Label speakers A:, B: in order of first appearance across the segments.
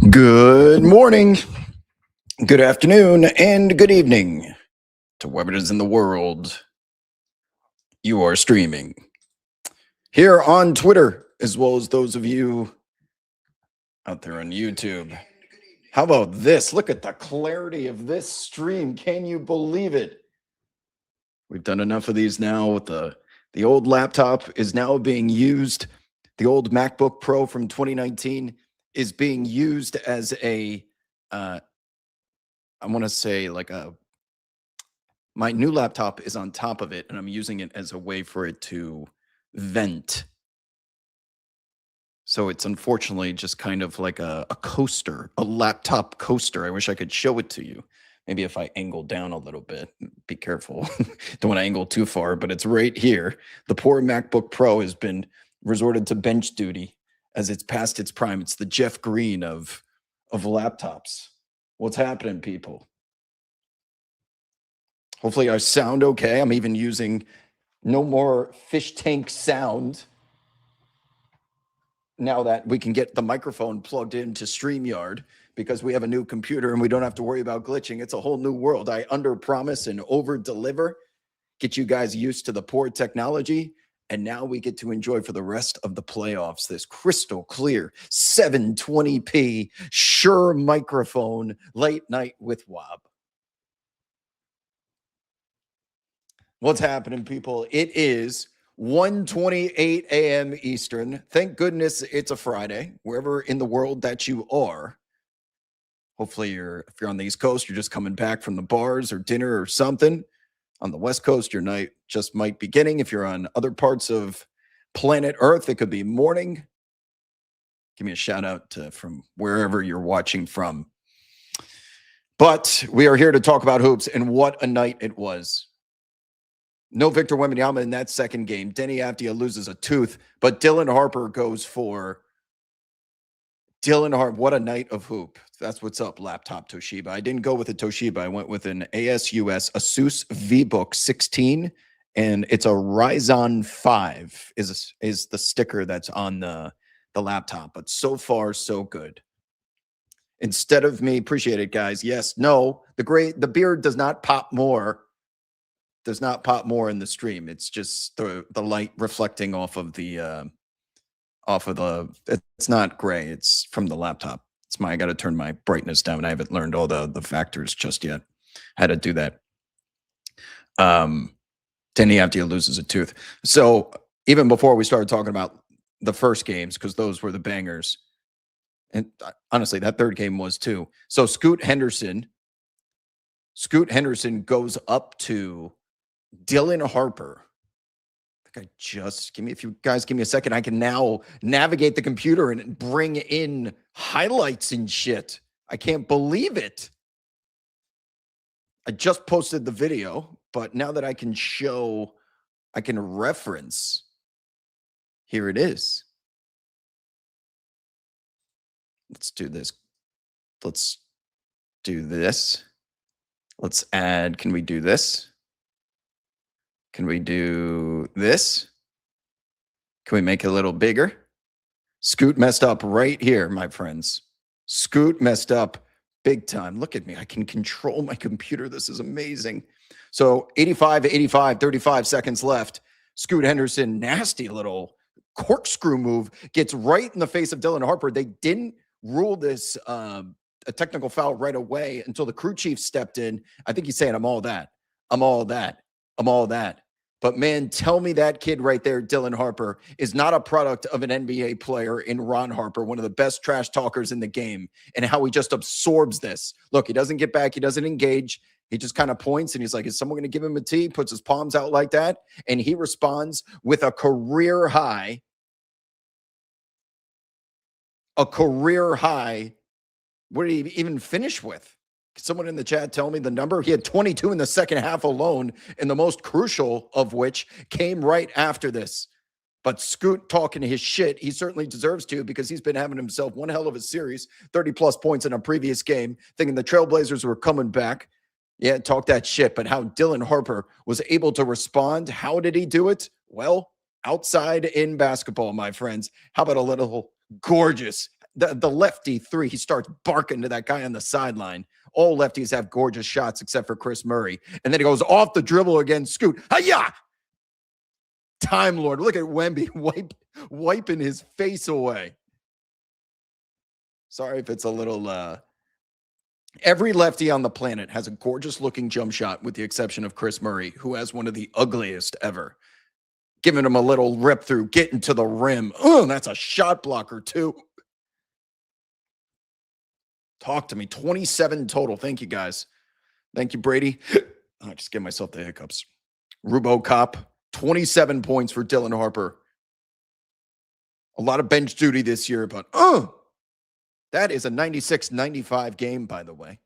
A: Good morning, good afternoon, and good evening to wherever it is in the world you are streaming. Here on Twitter, as well as those of you out there on YouTube. How about this? Look at the clarity of this stream. Can you believe it? We've done enough of these now. With the old laptop is now being used. The old MacBook Pro from 2019 is being used as a I want to say like my new laptop is on top of it, and I'm using it as a way for it to vent. So it's unfortunately just kind of like a coaster, a laptop coaster. I wish I could show it to you. Maybe if I angle down a little bit, be careful. Don't want to angle too far, but it's right here. The poor MacBook Pro has been resorted to bench duty as it's past its prime. It's the Jeff Green of laptops. What's happening, people? Hopefully I sound okay. I'm even using no more fish tank sound now that we can get the microphone plugged into StreamYard because we have a new computer and we don't have to worry about glitching. It's a whole new world. I under promise and over deliver, get you guys used to the poor technology. And now we get to enjoy for the rest of the playoffs this crystal clear 720p Shure microphone late night with Wob. What's happening, people? It is 1:28 a.m. Eastern. Thank goodness it's a Friday, wherever in the world that you are. Hopefully, if you're on the East Coast, you're just coming back from the bars or dinner or something. On the West Coast, your night just might be beginning. If you're on other parts of planet Earth, it could be morning. Give me a shout out from wherever you're watching from. But we are here to talk about hoops, and what a night it was. No Victor Wembanyama in that second game. Denny Avdia loses a tooth, but Dylan Harper goes for Dylan Harper. What a night of hoop. That's what's up, laptop Toshiba. I didn't go with a Toshiba. I went with an Asus VBook 16, and it's a Ryzen 5 is the sticker that's on the laptop. But so far, so good. Instead of me, appreciate it, guys. Yes, no, the beard does not pop more. Does not pop more in the stream. It's just the light reflecting off of the it's not gray. It's from the laptop. I got to turn my brightness down. I haven't learned all the factors just yet. How to do that. Denny Avdia loses a tooth. So even before we started talking about the first games, because those were the bangers, and honestly, that third game was too. So Scoot Henderson goes up to Dylan Harper. If you guys give me a second, I can now navigate the computer and bring in highlights and shit. I can't believe it. I just posted the video, but now that I can reference, here it is. Let's do this. Let's add, can we do this? Can we do this? Can we make it a little bigger? Scoot messed up right here, my friends. Scoot messed up big time. Look at me. I can control my computer. This is amazing. So 85, 35 seconds left. Scoot Henderson, nasty little corkscrew move, gets right in the face of Dylan Harper. They didn't rule this a technical foul right away until the crew chief stepped in. I think he's saying, I'm all that. But man, tell me that kid right there, Dylan Harper, is not a product of an NBA player in Ron Harper, one of the best trash talkers in the game, and how he just absorbs this. Look, he doesn't get back. He doesn't engage. He just kind of points, and he's like, is someone going to give him a tee? Puts his palms out like that, and he responds with a career high. What did he even finish with? Someone in the chat tell me the number. He had 22 in the second half alone, and the most crucial of which came right after this. But Scoot talking his shit, he certainly deserves to, because he's been having himself one hell of a series, 30-plus points in a previous game, thinking the Trailblazers were coming back. Yeah, talk that shit. But how Dylan Harper was able to respond, how did he do it? Well, outside in basketball, my friends. How about a little gorgeous the lefty three, he starts barking to that guy on the sideline. All lefties have gorgeous shots except for Chris Murray. And then he goes off the dribble again. Scoot. Hiya! Time Lord. Look at Wemby wiping his face away. Sorry if it's a little every lefty on the planet has a gorgeous looking jump shot with the exception of Chris Murray, who has one of the ugliest ever. Giving him a little rip through, getting to the rim. Oh, that's a shot blocker too. Talk to me. 27 total. Thank you, guys. Thank you, Brady. I just give myself the hiccups. RuboCop, 27 points for Dylan Harper. A lot of bench duty this year, but that is a 96-95 game, by the way.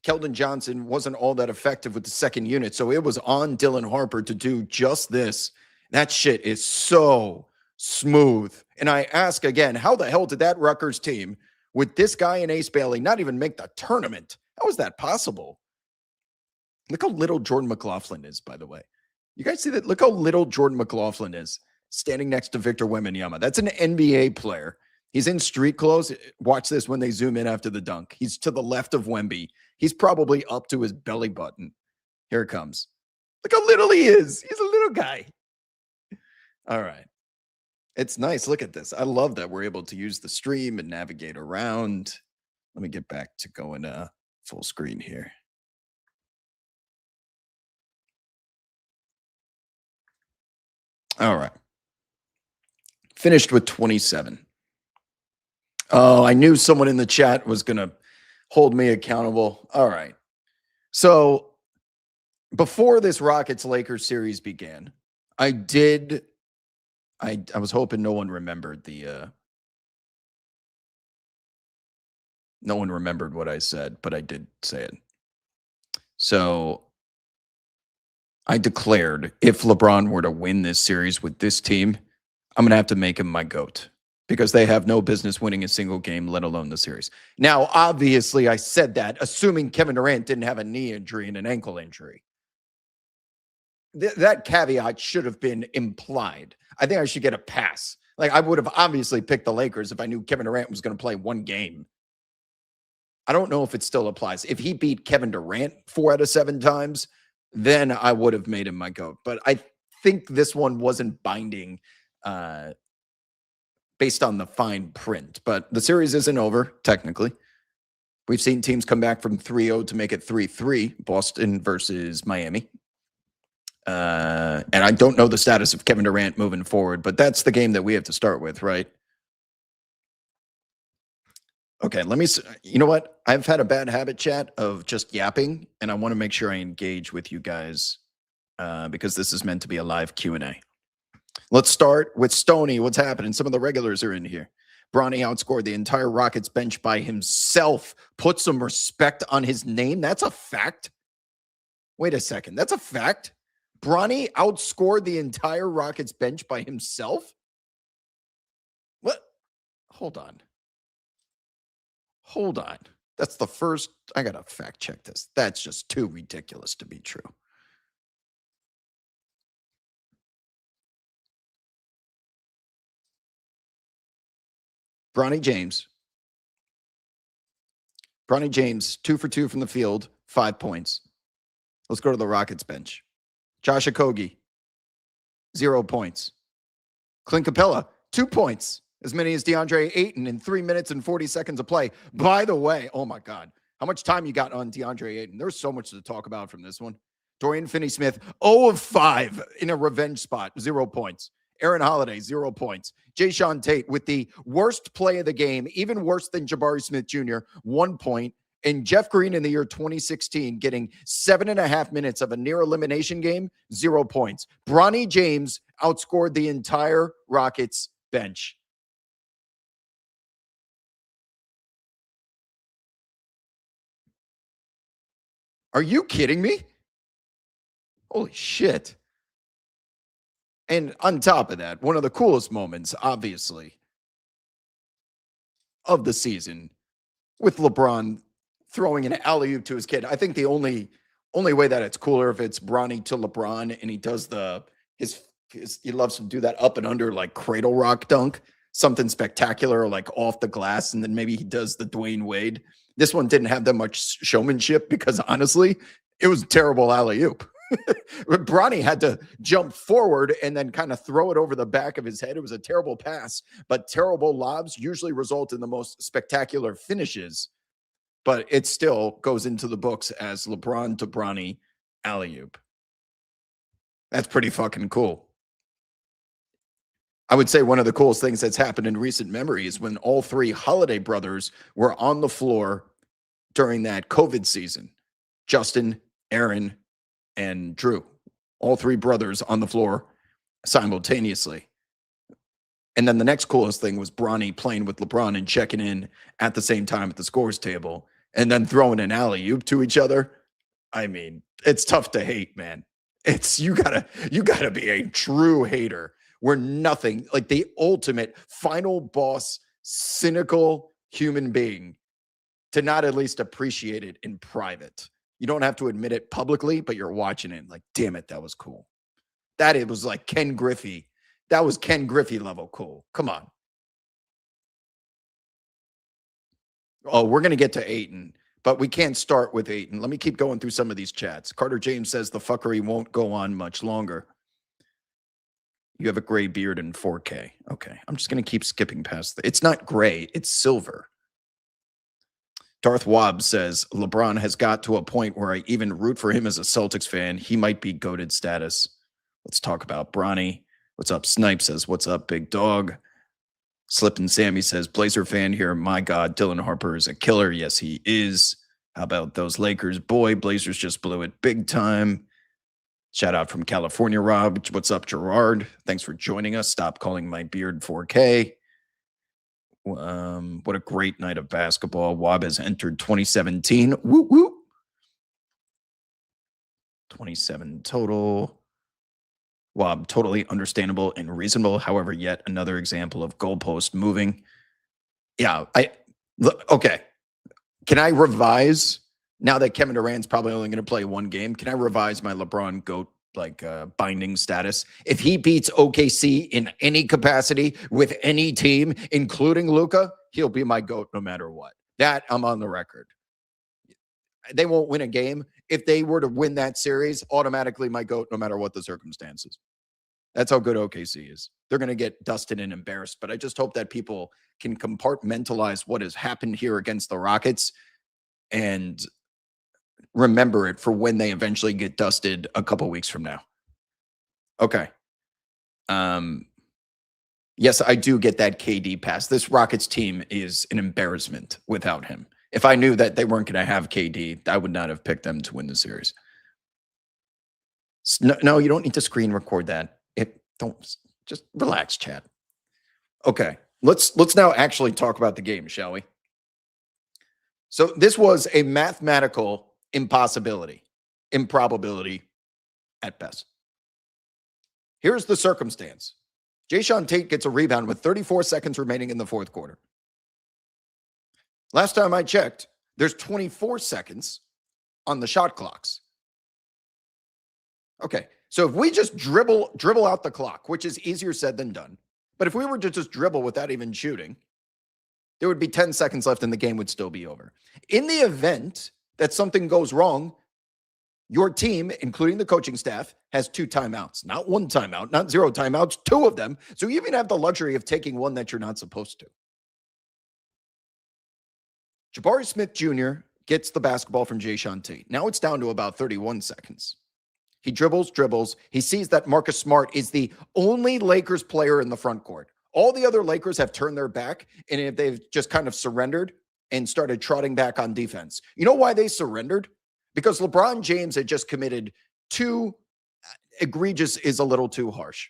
A: Keldon Johnson wasn't all that effective with the second unit, so it was on Dylan Harper to do just this. That shit is so smooth. And I ask again, how the hell did that Rutgers team with this guy and Ace Bailey not even make the tournament? How is that possible? Look how little Jordan McLaughlin is, by the way. You guys see that? Look how little Jordan McLaughlin is standing next to Victor Wembanyama. That's an NBA player. He's in street clothes. Watch this when they zoom in after the dunk. He's to the left of Wemby. He's probably up to his belly button. Here it comes. Look how little he is. He's a little guy. All right. It's nice. Look at this. I love that we're able to use the stream and navigate around. Let me get back to going full screen here. All right. Finished with 27. Oh, I knew someone in the chat was going to hold me accountable. All right. So before this Rockets-Lakers series began, I was hoping no one remembered no one remembered what I said, but I did say it. So I declared if LeBron were to win this series with this team, I'm going to have to make him my GOAT because they have no business winning a single game, let alone the series. Now, obviously, I said that assuming Kevin Durant didn't have a knee injury and an ankle injury. That caveat should have been implied. I think I should get a pass. Like, I would have obviously picked the Lakers if I knew Kevin Durant was going to play one game. I don't know if it still applies. If he beat Kevin Durant 4 out of 7 times, then I would have made him my GOAT. But I think this one wasn't binding based on the fine print. But the series isn't over, technically. We've seen teams come back from 3-0 to make it 3-3, Boston versus Miami. And I don't know the status of Kevin Durant moving forward, but that's the game that we have to start with, right? Okay, let me, you know what? I've had a bad habit, chat, of just yapping, and I want to make sure I engage with you guys because this is meant to be a live Q&A. Let's start with Stoney. What's happening? Some of the regulars are in here. Bronny outscored the entire Rockets bench by himself. Put some respect on his name. That's a fact. Wait a second. That's a fact. Bronny outscored the entire Rockets bench by himself? What? Hold on. Hold on. That's the first. I got to fact check this. That's just too ridiculous to be true. Bronny James. Bronny James, 2 for 2 from the field, 5 points. Let's go to the Rockets bench. Josh Okogie, 0 points. Clint Capella, 2 points. As many as DeAndre Ayton in 3 minutes and 40 seconds of play. By the way, oh my God, how much time you got on DeAndre Ayton? There's so much to talk about from this one. Dorian Finney-Smith, 0 of 5 in a revenge spot, 0 points. Aaron Holiday, 0 points. Jayshawn Tate with the worst play of the game, even worse than Jabari Smith Jr., 1 point. And Jeff Green in the year 2016 getting 7.5 minutes of a near elimination game, 0 points. Bronny James outscored the entire Rockets bench. Are you kidding me? Holy shit. And on top of that, one of the coolest moments, obviously, of the season with LeBron throwing an alley-oop to his kid. I think the only way that it's cooler if it's Bronny to LeBron and he does he loves to do that up and under like cradle rock dunk. something spectacular, like off the glass, and then maybe he does the Dwayne Wade. This one didn't have that much showmanship because honestly, it was a terrible alley-oop. Bronny had to jump forward and then kind of throw it over the back of his head. It was a terrible pass, but terrible lobs usually result in the most spectacular finishes. But it still goes into the books as LeBron to Bronny alley-oop. That's pretty fucking cool. I would say one of the coolest things that's happened in recent memory is when all three Holiday brothers were on the floor during that COVID season. Justin, Aaron, and Drew. All three brothers on the floor simultaneously. And then the next coolest thing was Bronny playing with LeBron and checking in at the same time at the scores table and then throwing an alley-oop to each other. I mean, it's tough to hate, man. It's you gotta be a true hater where nothing, like the ultimate final boss, cynical human being, to not at least appreciate it in private. You don't have to admit it publicly, but you're watching it like, damn it, that was cool. That it was like Ken Griffey. That was Ken Griffey level cool. Come on. Oh, we're going to get to Ayton, but we can't start with Ayton. Let me keep going through some of these chats. Carter James says the fuckery won't go on much longer. You have a gray beard in 4K. Okay. I'm just going to keep skipping past it's not gray, it's silver. Darth Wobb says LeBron has got to a point where I even root for him as a Celtics fan. He might be goated status. Let's talk about Bronny. What's up? Snipe says, what's up, big dog? Slippin' Sammy says, Blazer fan here. My God, Dylan Harper is a killer. Yes, he is. How about those Lakers? Boy, Blazers just blew it big time. Shout out from California, Rob. What's up, Gerard? Thanks for joining us. Stop calling my beard 4K. What a great night of basketball. Wob has entered 2017. Woo woo. 27 total. Wob, totally understandable and reasonable. However, yet another example of goalpost moving. Yeah, okay. Can I revise now that Kevin Durant's probably only going to play one game? Can I revise my LeBron GOAT binding status? If he beats OKC in any capacity with any team, including Luka, he'll be my GOAT no matter what. That I'm on the record. They won't win a game. If they were to win that series, automatically my GOAT no matter what the circumstances. That's how good OKC is. They're going to get dusted and embarrassed, but I just hope that people can compartmentalize what has happened here against the Rockets and remember it for when they eventually get dusted a couple weeks from now. Okay. Yes, I do get that KD pass. This Rockets team is an embarrassment without him. If I knew that they weren't going to have KD, I would not have picked them to win the series. No, you don't need to screen record that. Just relax, chat. Okay, let's now actually talk about the game, shall we? So this was a mathematical impossibility, improbability at best. Here's the circumstance. Jayshawn Tate gets a rebound with 34 seconds remaining in the fourth quarter. Last time I checked, there's 24 seconds on the shot clocks. Okay, so if we just dribble out the clock, which is easier said than done, but if we were to just dribble without even shooting, there would be 10 seconds left and the game would still be over. In the event that something goes wrong, your team, including the coaching staff, has 2 timeouts. Not 1 timeout, not 0 timeouts, 2 of them. So you even have the luxury of taking one that you're not supposed to. Jabari Smith Jr. gets the basketball from Jayshawn Tate. Now it's down to about 31 seconds. He dribbles. He sees that Marcus Smart is the only Lakers player in the front court. All the other Lakers have turned their back, and they've just kind of surrendered and started trotting back on defense. You know why they surrendered? Because LeBron James had just committed 2 egregious is a little too harsh.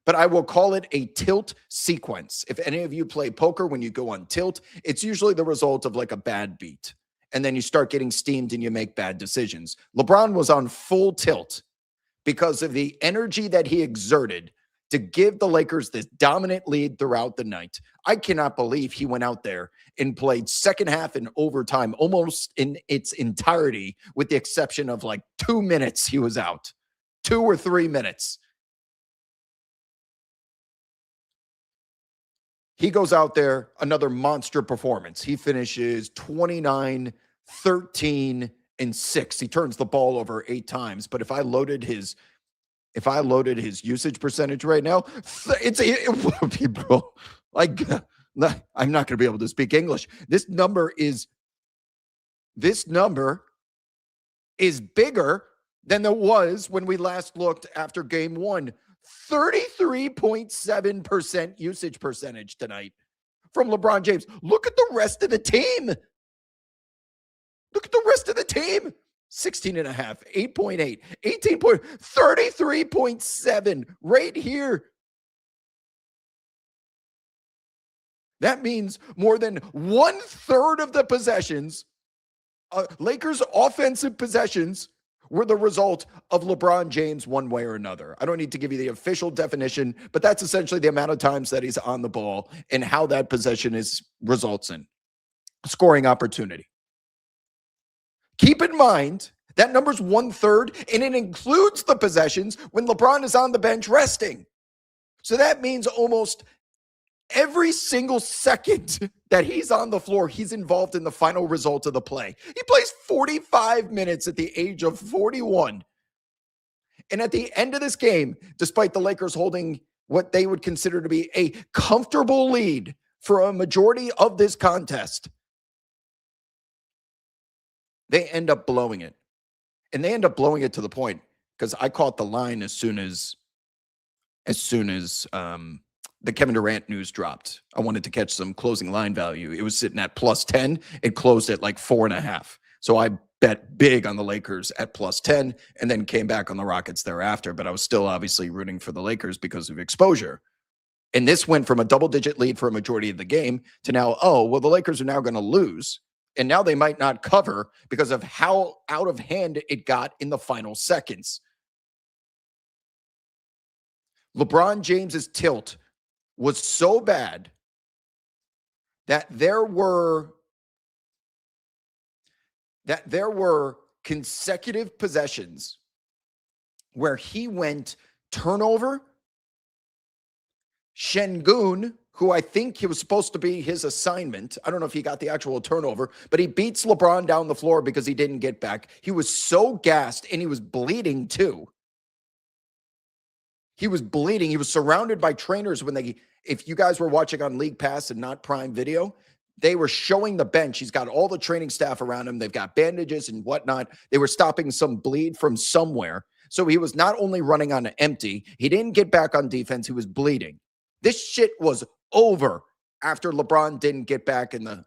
A: But I will call it a tilt sequence. If any of you play poker, when you go on tilt, it's usually the result of like a bad beat. And then you start getting steamed and you make bad decisions. LeBron was on full tilt because of the energy that he exerted to give the Lakers this dominant lead throughout the night. I cannot believe he went out there and played second half and overtime almost in its entirety, with the exception of like 2 minutes he was out. 2 or 3 minutes. He goes out there, another monster performance. He finishes 29, 13, and 6. He turns the ball over 8 times. But if I loaded his usage percentage right now, it would be, bro. Like, I'm not going to be able to speak English. This number is bigger than it was when we last looked after game 1. 33.7% usage percentage tonight from LeBron James. Look at the rest of the team. 16 and a half, 8.8, 18 point, 33.7 right here. That means more than 1/3 of the possessions, Lakers offensive possessions, were the result of LeBron James one way or another. I don't need to give you the official definition, but that's essentially the amount of times that he's on the ball and how that possession results in scoring opportunity. Keep in mind that number's 1/3, and it includes the possessions when LeBron is on the bench resting. So that means almost every single second that he's on the floor, he's involved in the final result of the play. He plays 45 minutes at the age of 41. And at the end of this game, despite the Lakers holding what they would consider to be a comfortable lead for a majority of this contest, they end up blowing it. And they end up blowing it to the point, because I caught the line as soon as the Kevin Durant news dropped. I wanted to catch some closing line value. It was sitting at +10. It closed at like 4.5. So I bet big on the Lakers at +10 and then came back on the Rockets thereafter. But I was still obviously rooting for the Lakers because of exposure. And this went from a double-digit lead for a majority of the game to now, the Lakers are now going to lose. And now they might not cover because of how out of hand it got in the final seconds. LeBron James's tilt was so bad that there were consecutive possessions where he went turnover, Şengün, who I think he was supposed to be his assignment. I don't know if he got the actual turnover, but he beats LeBron down the floor because he didn't get back. He was so gassed, and he was bleeding too. He was bleeding. He was surrounded by trainers if you guys were watching on League Pass and not Prime Video, they were showing the bench. He's got all the training staff around him. They've got bandages and whatnot. They were stopping some bleed from somewhere. So he was not only running on empty, he didn't get back on defense. He was bleeding. This shit was over after LeBron didn't get back and the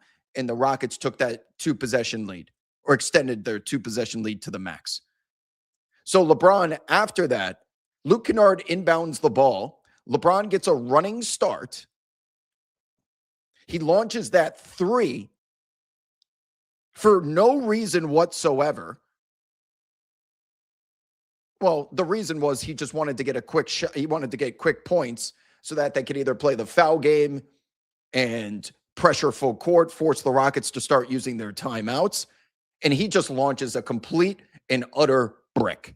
A: Rockets took that 2-possession lead, or extended their 2-possession lead to the max. So LeBron, after that, Luke Kennard inbounds the ball. LeBron gets a running start. He launches that 3 for no reason whatsoever. Well, the reason was he just wanted to get a quick shot. He wanted to get quick points so that they could either play the foul game and pressure full court, force the Rockets to start using their timeouts. And he just launches a complete and utter brick.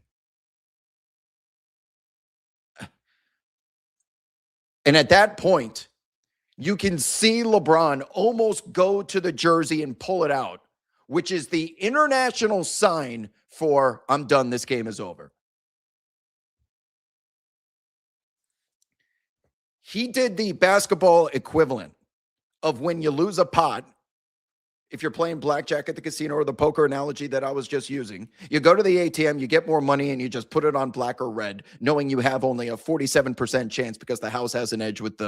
A: And at that point, you can see LeBron almost go to the jersey and pull it out, which is the international sign for I'm done, this game is over. He did the basketball equivalent of when you lose a pot. If you're playing blackjack at the casino, or the poker analogy that I was just using, you go to the ATM, you get more money, and you just put it on black or red, knowing you have only a 47% chance because the house has an edge with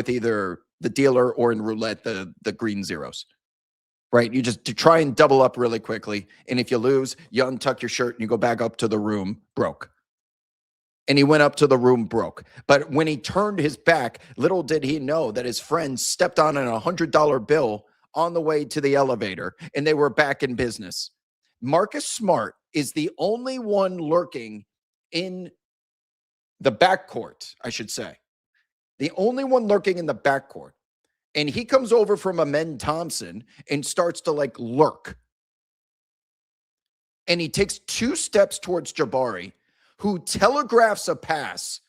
A: either the dealer or in roulette, the green zeros, right? You just try and double up really quickly. And if you lose, you untuck your shirt and you go back up to the room broke. And he went up to the room broke. But when he turned his back, little did he know that his friend stepped on a $100 bill on the way to the elevator, and they were back in business. Marcus Smart is the only one lurking in the backcourt, I should say. The only one lurking in the backcourt. And he comes over from Amen Thompson and starts to lurk. And he takes 2 steps towards Jabari, who telegraphs a pass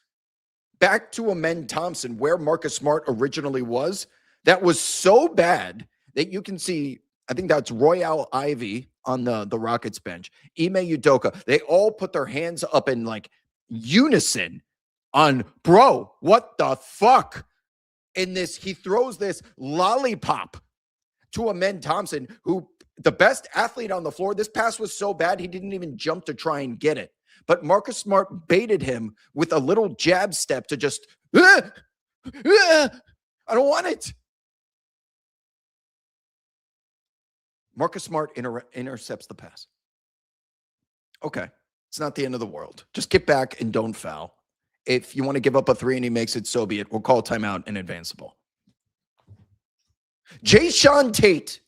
A: back to Amen Thompson, where Marcus Smart originally was, that was so bad that you can see, I think that's Royale Ivy on the Rockets bench, Ime Udoka. They all put their hands up in like unison on, bro, what the fuck? In this, he throws this lollipop to Amen Thompson, who the best athlete on the floor. This pass was so bad, he didn't even jump to try and get it. But Marcus Smart baited him with a little jab step to just, I don't want it. Marcus Smart intercepts the pass. Okay, it's not the end of the world. Just get back and don't foul. If you want to give up a three and he makes it, so be it. We'll call timeout and advance the ball. Jayshawn Tate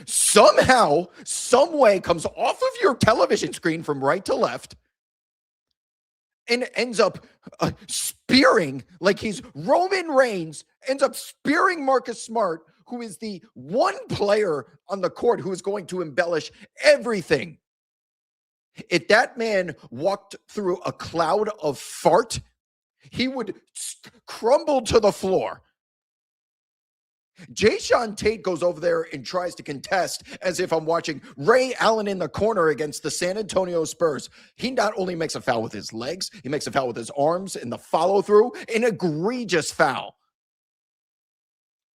A: somehow, some way comes off of your television screen from right to left and ends up spearing like he's Roman Reigns, ends up spearing Marcus Smart, who is the one player on the court who is going to embellish everything. If that man walked through a cloud of fart, he would crumble to the floor. Jayshawn Tate goes over there and tries to contest as if I'm watching Ray Allen in the corner against the San Antonio Spurs. He not only makes a foul with his legs, he makes a foul with his arms in the follow-through, an egregious foul.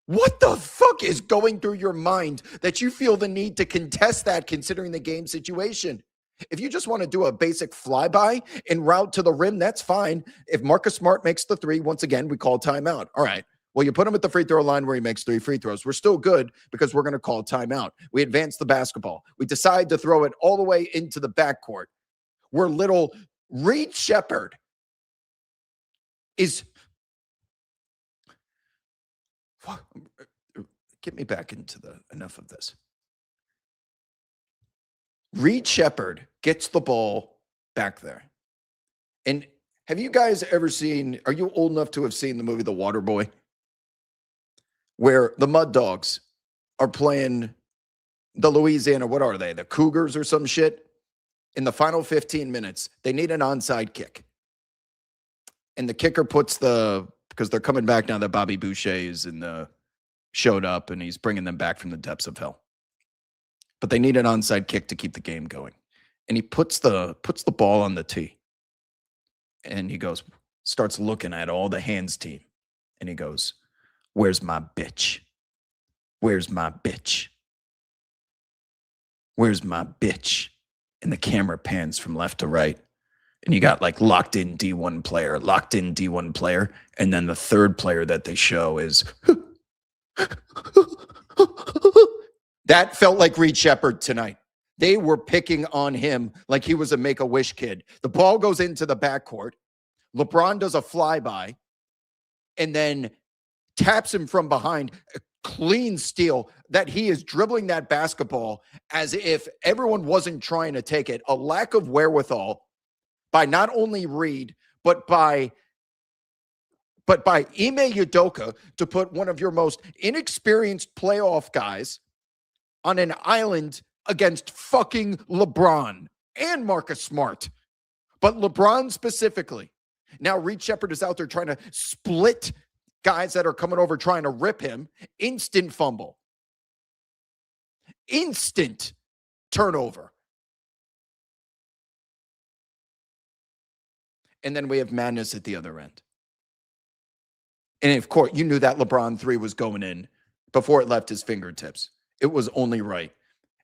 A: What the fuck is going through your mind that you feel the need to contest that considering the game situation? If you just want to do a basic flyby en route to the rim, that's fine. If Marcus Smart makes the three, once again, we call timeout. All right. Well, you put him at the free throw line where he makes 3 free throws. We're still good because we're going to call timeout. We advance the basketball. We decide to throw it all the way into the backcourt where little Reed Shepherd is. Get me back into enough of this. Reed Shepherd gets the ball back there. And have you guys ever seen, are you old enough to have seen the movie The Waterboy? Where the Mud Dogs are playing the Louisiana, what are they? The Cougars or some shit? In the final 15 minutes, they need an onside kick. And the kicker puts because they're coming back now that Bobby Boucher is showed up and he's bringing them back from the depths of hell. But they need an onside kick to keep the game going. And he puts the ball on the tee. And he starts looking at all the hands team. And he goes, "Where's my bitch? Where's my bitch? Where's my bitch?" And the camera pans from left to right. And you got like locked in D1 player. And then the third player that they show is that felt like Reed Shepherd tonight. They were picking on him like he was a Make-A-Wish kid. The ball goes into the backcourt. LeBron does a flyby and then taps him from behind, a clean steal that he is dribbling that basketball as if everyone wasn't trying to take it. A lack of wherewithal by not only Reed, but by Ime Udoka to put one of your most inexperienced playoff guys on an island against fucking LeBron and Marcus Smart. But LeBron specifically. Now Reed Shepherd is out there trying to split guys that are coming over trying to rip him. Instant fumble. Instant turnover. And then we have madness at the other end. And of course, you knew that LeBron 3 was going in before it left his fingertips. It was only right.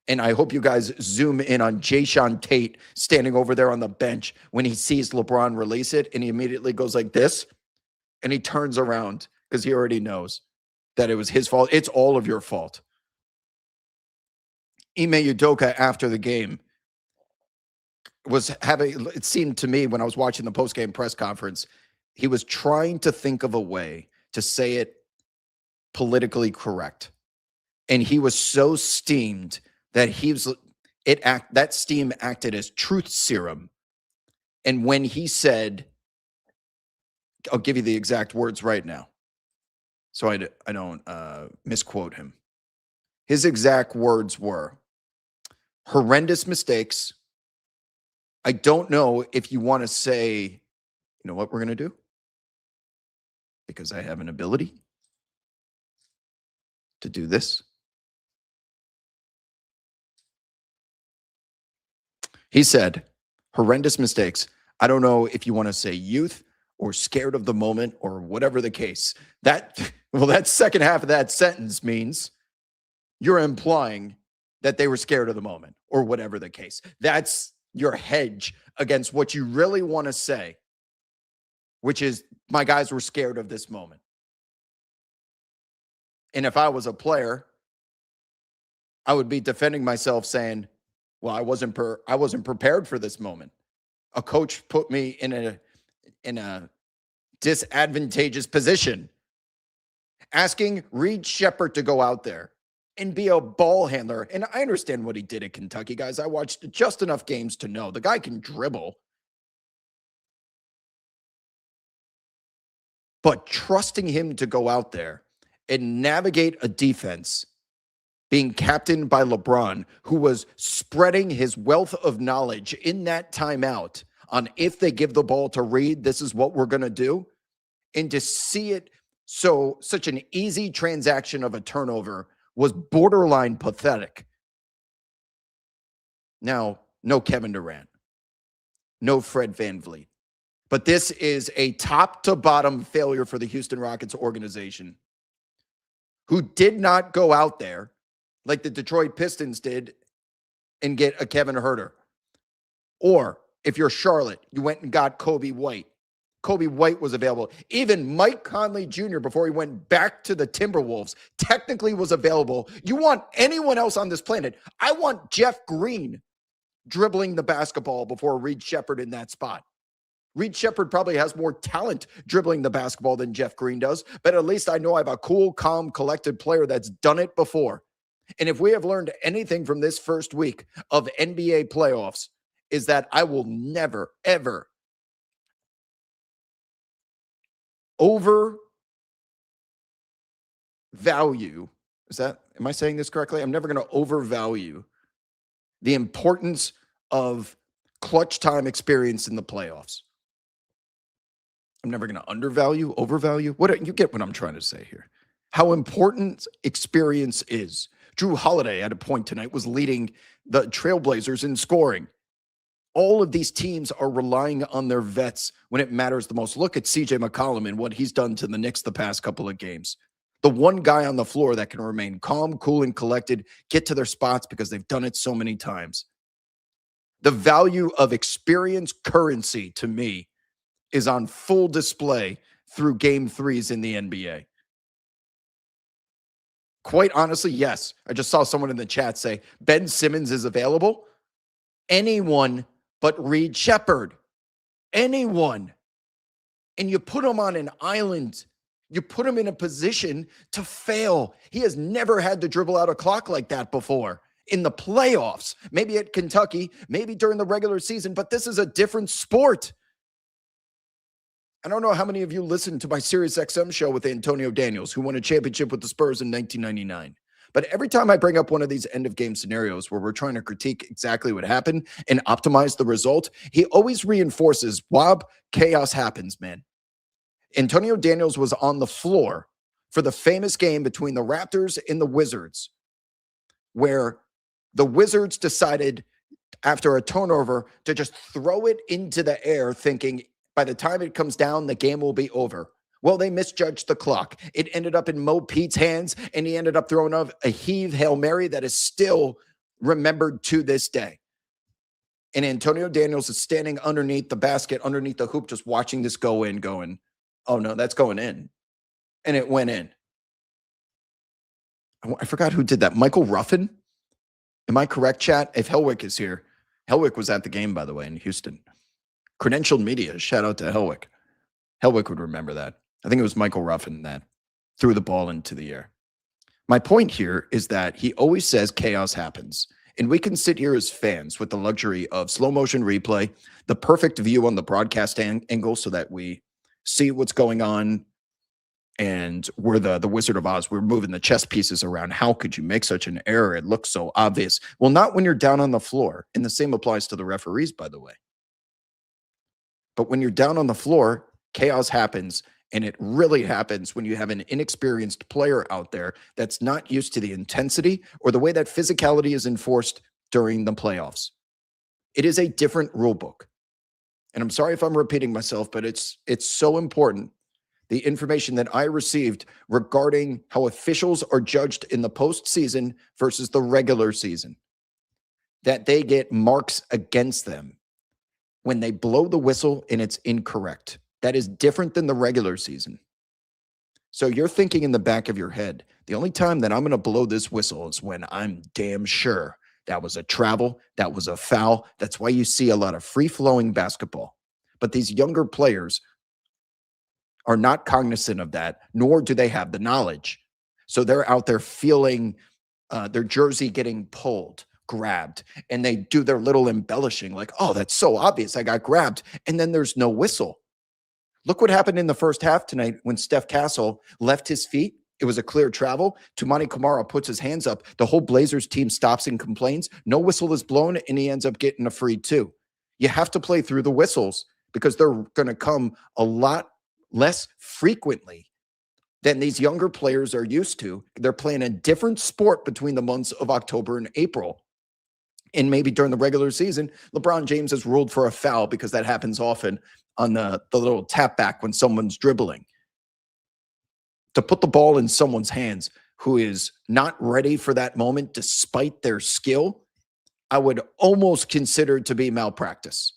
A: And I hope you guys zoom in on Jayshawn Tate standing over there on the bench when he sees LeBron release it, and he immediately goes like this, and he turns around because he already knows that it was his fault. It's all of your fault. Ime Udoka after the game was having, it seemed to me when I was watching the postgame press conference, he was trying to think of a way to say it politically correct. And he was so steamed that that steam acted as truth serum. And when he said, I'll give you the exact words right now, so I don't misquote him. His exact words were, "Horrendous mistakes. I don't know if you want to say, you know what we're going to do? because I have an ability to do this. He said, horrendous mistakes. I don't know if you want to say youth or scared of the moment or whatever the case. That second half of that sentence means you're implying that they were scared of the moment or whatever the case. That's your hedge against what you really want to say, which is my guys were scared of this moment. And if I was a player, I would be defending myself saying, well, I wasn't prepared for this moment. A coach put me in a disadvantageous position. Asking Reed Sheppard to go out there and be a ball handler. And I understand what he did at Kentucky, guys. I watched just enough games to know the guy can dribble. But trusting him to go out there and navigate a defense being captained by LeBron, who was spreading his wealth of knowledge in that timeout on if they give the ball to Reed, this is what we're going to do. And to see it such an easy transaction of a turnover was borderline pathetic. Now, no Kevin Durant, no Fred VanVleet, but this is a top to bottom failure for the Houston Rockets organization, who did not go out there like the Detroit Pistons did and get a Kevin Huerter. Or if you're Charlotte, you went and got Kobe White. Kobe White was available. Even Mike Conley Jr., before he went back to the Timberwolves, technically was available. You want anyone else on this planet? I want Jeff Green dribbling the basketball before Reed Sheppard in that spot. Reed Sheppard probably has more talent dribbling the basketball than Jeff Green does, but at least I know I have a cool, calm, collected player that's done it before. And if we have learned anything from this first week of NBA playoffs, is that I will never, ever overvalue. Am I saying this correctly? I'm never going to overvalue the importance of clutch time experience in the playoffs. I'm never going to overvalue. You get what I'm trying to say here. How important experience is. Drew Holiday at a point tonight was leading the Trailblazers in scoring. All of these teams are relying on their vets when it matters the most. Look at CJ McCollum and what he's done to the Knicks the past couple of games. The one guy on the floor that can remain calm, cool, and collected, get to their spots because they've done it so many times. The value of experience currency, to me, is on full display through game threes in the NBA. Quite honestly, yes. I just saw someone in the chat say, Ben Simmons is available. Anyone but Reed Sheppard. Anyone. And you put him on an island. You put him in a position to fail. He has never had to dribble out a clock like that before in the playoffs. Maybe at Kentucky, maybe during the regular season, but this is a different sport. I don't know how many of you listened to my SiriusXM show with Antonio Daniels, who won a championship with the Spurs in 1999. But every time I bring up one of these end-of-game scenarios where we're trying to critique exactly what happened and optimize the result, he always reinforces, Wob, chaos happens, man. Antonio Daniels was on the floor for the famous game between the Raptors and the Wizards, where the Wizards decided after a turnover to just throw it into the air, thinking by the time it comes down, the game will be over. Well, they misjudged the clock. It ended up in Mo Pete's hands, and he ended up throwing up a heave Hail Mary that is still remembered to this day. And Antonio Daniels is standing underneath the basket, underneath the hoop, just watching this go in, going, oh, no, that's going in. And it went in. I forgot who did that. Michael Ruffin? Am I correct, chat? If Helwick is here. Helwick was at the game, by the way, in Houston. Credentialed media, shout out to Helwick. Helwick would remember that. I think it was Michael Ruffin that threw the ball into the air. My point here is that he always says chaos happens. And we can sit here as fans with the luxury of slow motion replay, the perfect view on the broadcast angle so that we see what's going on. And we're the Wizard of Oz. We're moving the chess pieces around. How could you make such an error? It looks so obvious. Well, not when you're down on the floor. And the same applies to the referees, by the way. But when you're down on the floor, chaos happens, And it really happens when you have an inexperienced player out there that's not used to the intensity or the way that physicality is enforced during the playoffs. It is a different rule book. And I'm sorry if I'm repeating myself, but it's so important. The information that I received regarding how officials are judged in the postseason versus the regular season, that they get marks against them when they blow the whistle and it's incorrect. That is different than the regular season. So you're thinking in the back of your head, the only time that I'm going to blow this whistle is when I'm damn sure that was a travel, that was a foul. That's why you see a lot of free-flowing basketball. But these younger players are not cognizant of that, nor do they have the knowledge. So they're out there feeling their jersey getting pulled, grabbed, and they do their little embellishing like, oh, that's so obvious. I got grabbed. And then there's no whistle. Look what happened in the first half tonight when Steph Castle left his feet. It was a clear travel. Tumani Kamara puts his hands up. The whole Blazers team stops and complains. No whistle is blown, and he ends up getting a free two. You have to play through the whistles because they're going to come a lot less frequently than these younger players are used to. They're playing a different sport between the months of October and April. And maybe during the regular season, LeBron James has ruled for a foul because that happens often on the little tap back when someone's dribbling. To put the ball in someone's hands who is not ready for that moment despite their skill, I would almost consider to be malpractice.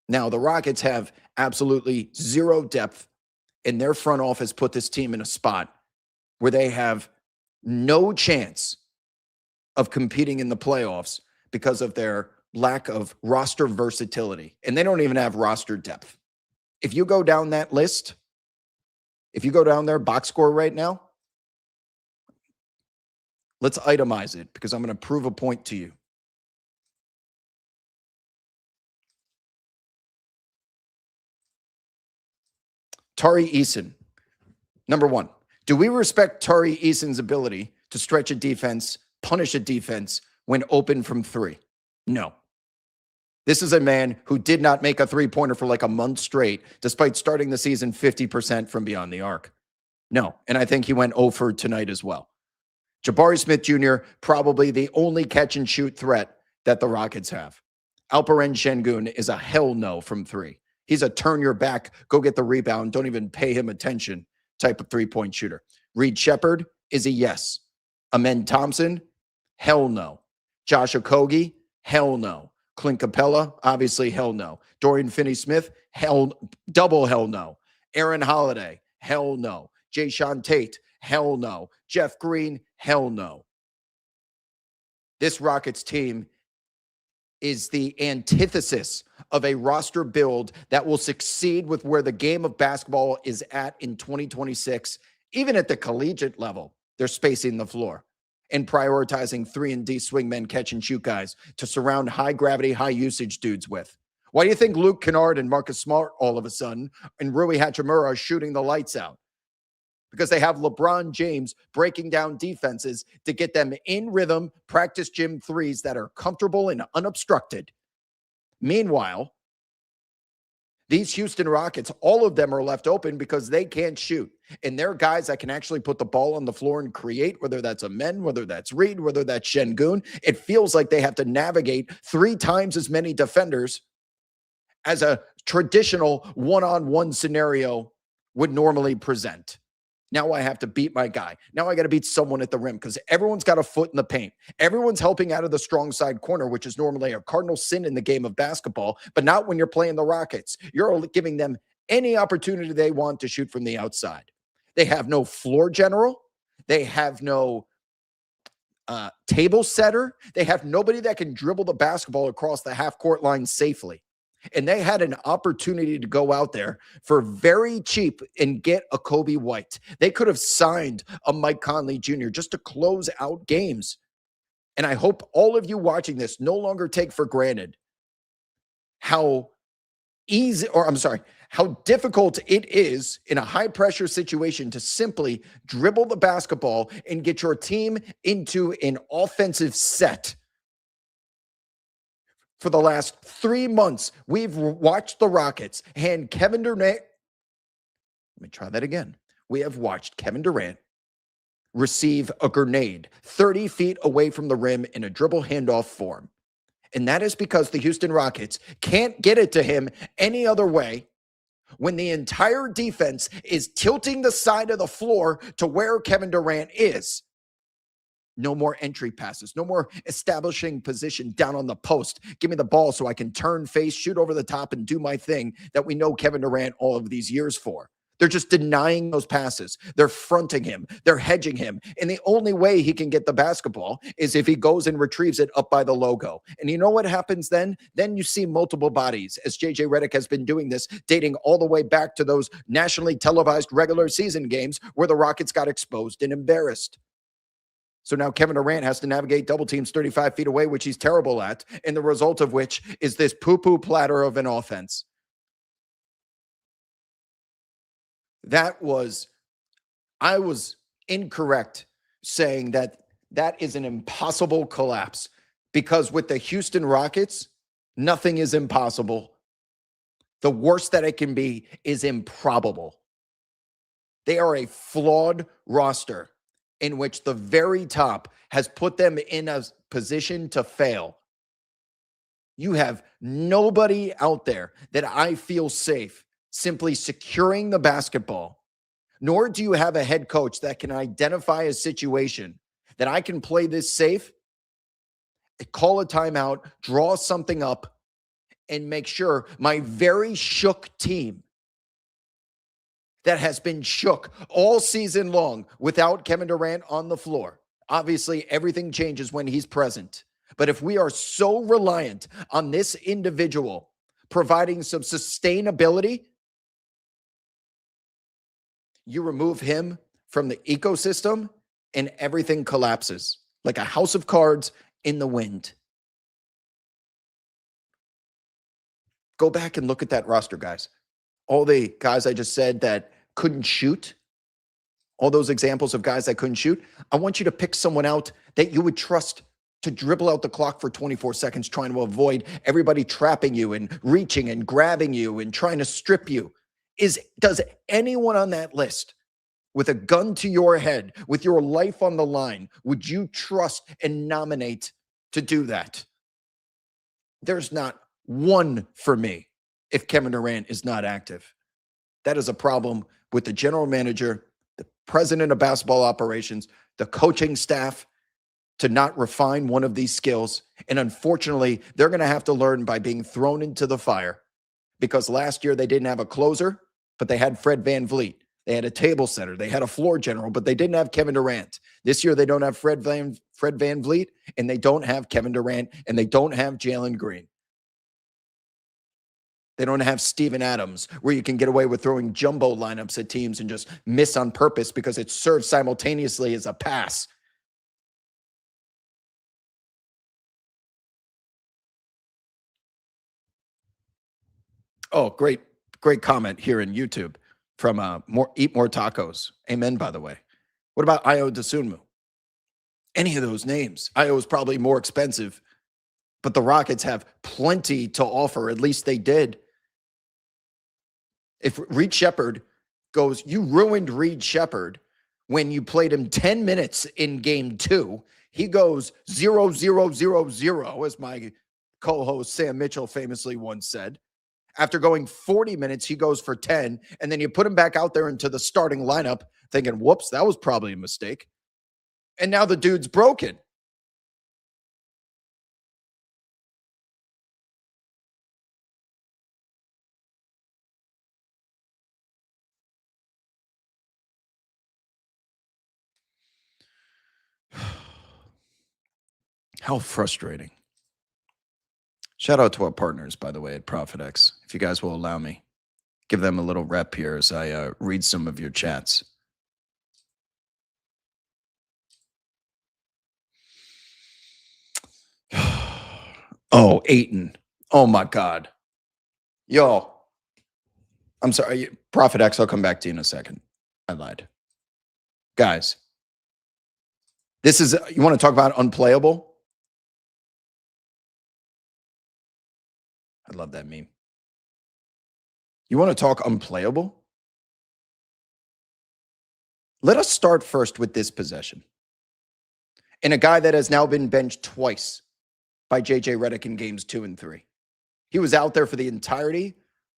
A: Now, the Rockets have absolutely zero depth, and their front office put this team in a spot where they have no chance of competing in the playoffs because of their lack of roster versatility. And they don't even have roster depth. If you go down that list, if you go down their box score right now, let's itemize it because I'm going to prove a point to you. Tari Eason, number one. Do we respect Tari Eason's ability to stretch a defense, punish a defense when open from three? No. This is a man who did not make a three-pointer for like a month straight, despite starting the season 50% from beyond the arc. No, and I think he went 0 for tonight as well. Jabari Smith Jr., probably the only catch-and-shoot threat that the Rockets have. Alperen Şengün is a hell no from three. He's a turn your back, go get the rebound, don't even pay him attention type of three-point shooter. Reed Shepherd is a yes. Amen Thompson, hell no. Josh Okogie, hell no. Clint Capella, obviously hell no. Dorian Finney-Smith, double hell no. Aaron Holiday, hell no. Jayshawn Tate, hell no. Jeff Green, hell no. This Rockets team is the antithesis of a roster build that will succeed with where the game of basketball is at in 2026. Even at the collegiate level, they're spacing the floor and prioritizing 3-and-D swingmen catch-and-shoot guys to surround high-gravity, high-usage dudes with. Why do you think Luke Kennard and Marcus Smart all of a sudden and Rui Hachimura are shooting the lights out? Because they have LeBron James breaking down defenses to get them in rhythm, practice gym threes that are comfortable and unobstructed. Meanwhile, these Houston Rockets, all of them are left open because they can't shoot. And they're guys that can actually put the ball on the floor and create, whether that's Amen, whether that's Reed, whether that's Şengün. It feels like they have to navigate 3 times as many defenders as a traditional one-on-one scenario would normally present. Now I have to beat my guy. Now I got to beat someone at the rim because everyone's got a foot in the paint. Everyone's helping out of the strong side corner, which is normally a cardinal sin in the game of basketball, but not when you're playing the Rockets. You're giving them any opportunity they want to shoot from the outside. They have no floor general. They have no table setter. They have nobody that can dribble the basketball across the half-court line safely. And they had an opportunity to go out there for very cheap and get a Kobe White. They could have signed a Mike Conley Jr. just to close out games. And I hope all of you watching this no longer take for granted how difficult it is in a high-pressure situation to simply dribble the basketball and get your team into an offensive set. For the last 3 months, we've watched the Rockets hand Kevin Durant Let me try that again. We have watched Kevin Durant receive a grenade 30 feet away from the rim in a dribble handoff form. And that is because the Houston Rockets can't get it to him any other way when the entire defense is tilting the side of the floor to where Kevin Durant is. No more entry passes. No more establishing position down on the post. Give me the ball so I can turn face, shoot over the top, and do my thing that we know Kevin Durant all of these years for. They're just denying those passes. They're fronting him. They're hedging him. And the only way he can get the basketball is if he goes and retrieves it up by the logo. And you know what happens then? Then you see multiple bodies, as JJ Redick has been doing this, dating all the way back to those nationally televised regular season games where the Rockets got exposed and embarrassed. So now Kevin Durant has to navigate double teams 35 feet away, which he's terrible at, and the result of which is this poo-poo platter of an offense. I was incorrect saying that is an impossible collapse, because with the Houston Rockets, nothing is impossible. The worst that it can be is improbable. They are a flawed roster in which the very top has put them in a position to fail. You have nobody out there that I feel safe simply securing the basketball, nor do you have a head coach that can identify a situation that I can play this safe, call a timeout, draw something up, and make sure my very shook team that has been shook all season long without Kevin Durant on the floor. Obviously, everything changes when he's present. But if we are so reliant on this individual providing some sustainability, you remove him from the ecosystem and everything collapses like a house of cards in the wind. Go back and look at that roster, guys. All the guys I just said that couldn't shoot, all those examples of guys that couldn't shoot, I want you to pick someone out that you would trust to dribble out the clock for 24 seconds, trying to avoid everybody trapping you and reaching and grabbing you and trying to strip you. Does anyone on that list, with a gun to your head, with your life on the line, would you trust and nominate to do that? There's not one for me if Kevin Durant is not active. That is a problem with the general manager, the president of basketball operations, the coaching staff, to not refine one of these skills. And unfortunately, they're going to have to learn by being thrown into the fire, because last year they didn't have a closer, but they had Fred VanVleet. They had a table setter. They had a floor general, but they didn't have Kevin Durant. This year, they don't have Fred VanVleet, and they don't have Kevin Durant, and they don't have Jalen Green. They don't have Steven Adams, where you can get away with throwing jumbo lineups at teams and just miss on purpose because it serves simultaneously as a pass. Oh, great comment here in YouTube from Eat More Tacos. Amen, by the way. What about Io DeSunmu? Any of those names. Io is probably more expensive, but the Rockets have plenty to offer. At least they did. If Reed Shepherd goes, you ruined Reed Shepherd when you played him 10 minutes in game 2. He goes 0-0-0-0, as my co-host Sam Mitchell famously once said. After going 40 minutes, he goes for 10, and then you put him back out there into the starting lineup thinking, whoops, that was probably a mistake. And now the dude's broken. How frustrating. Shout out to our partners, by the way, at ProfitX. If you guys will allow me, give them a little rep here as I read some of your chats. Oh, Aiton. Oh, my God. Yo, I'm sorry. ProfitX, I'll come back to you in a second. I lied. Guys, this is, you want to talk about unplayable? I love that meme. You want to talk unplayable? Let us start first with this possession. And a guy that has now been benched twice by JJ Redick in games 2 and 3. He was out there for the entirety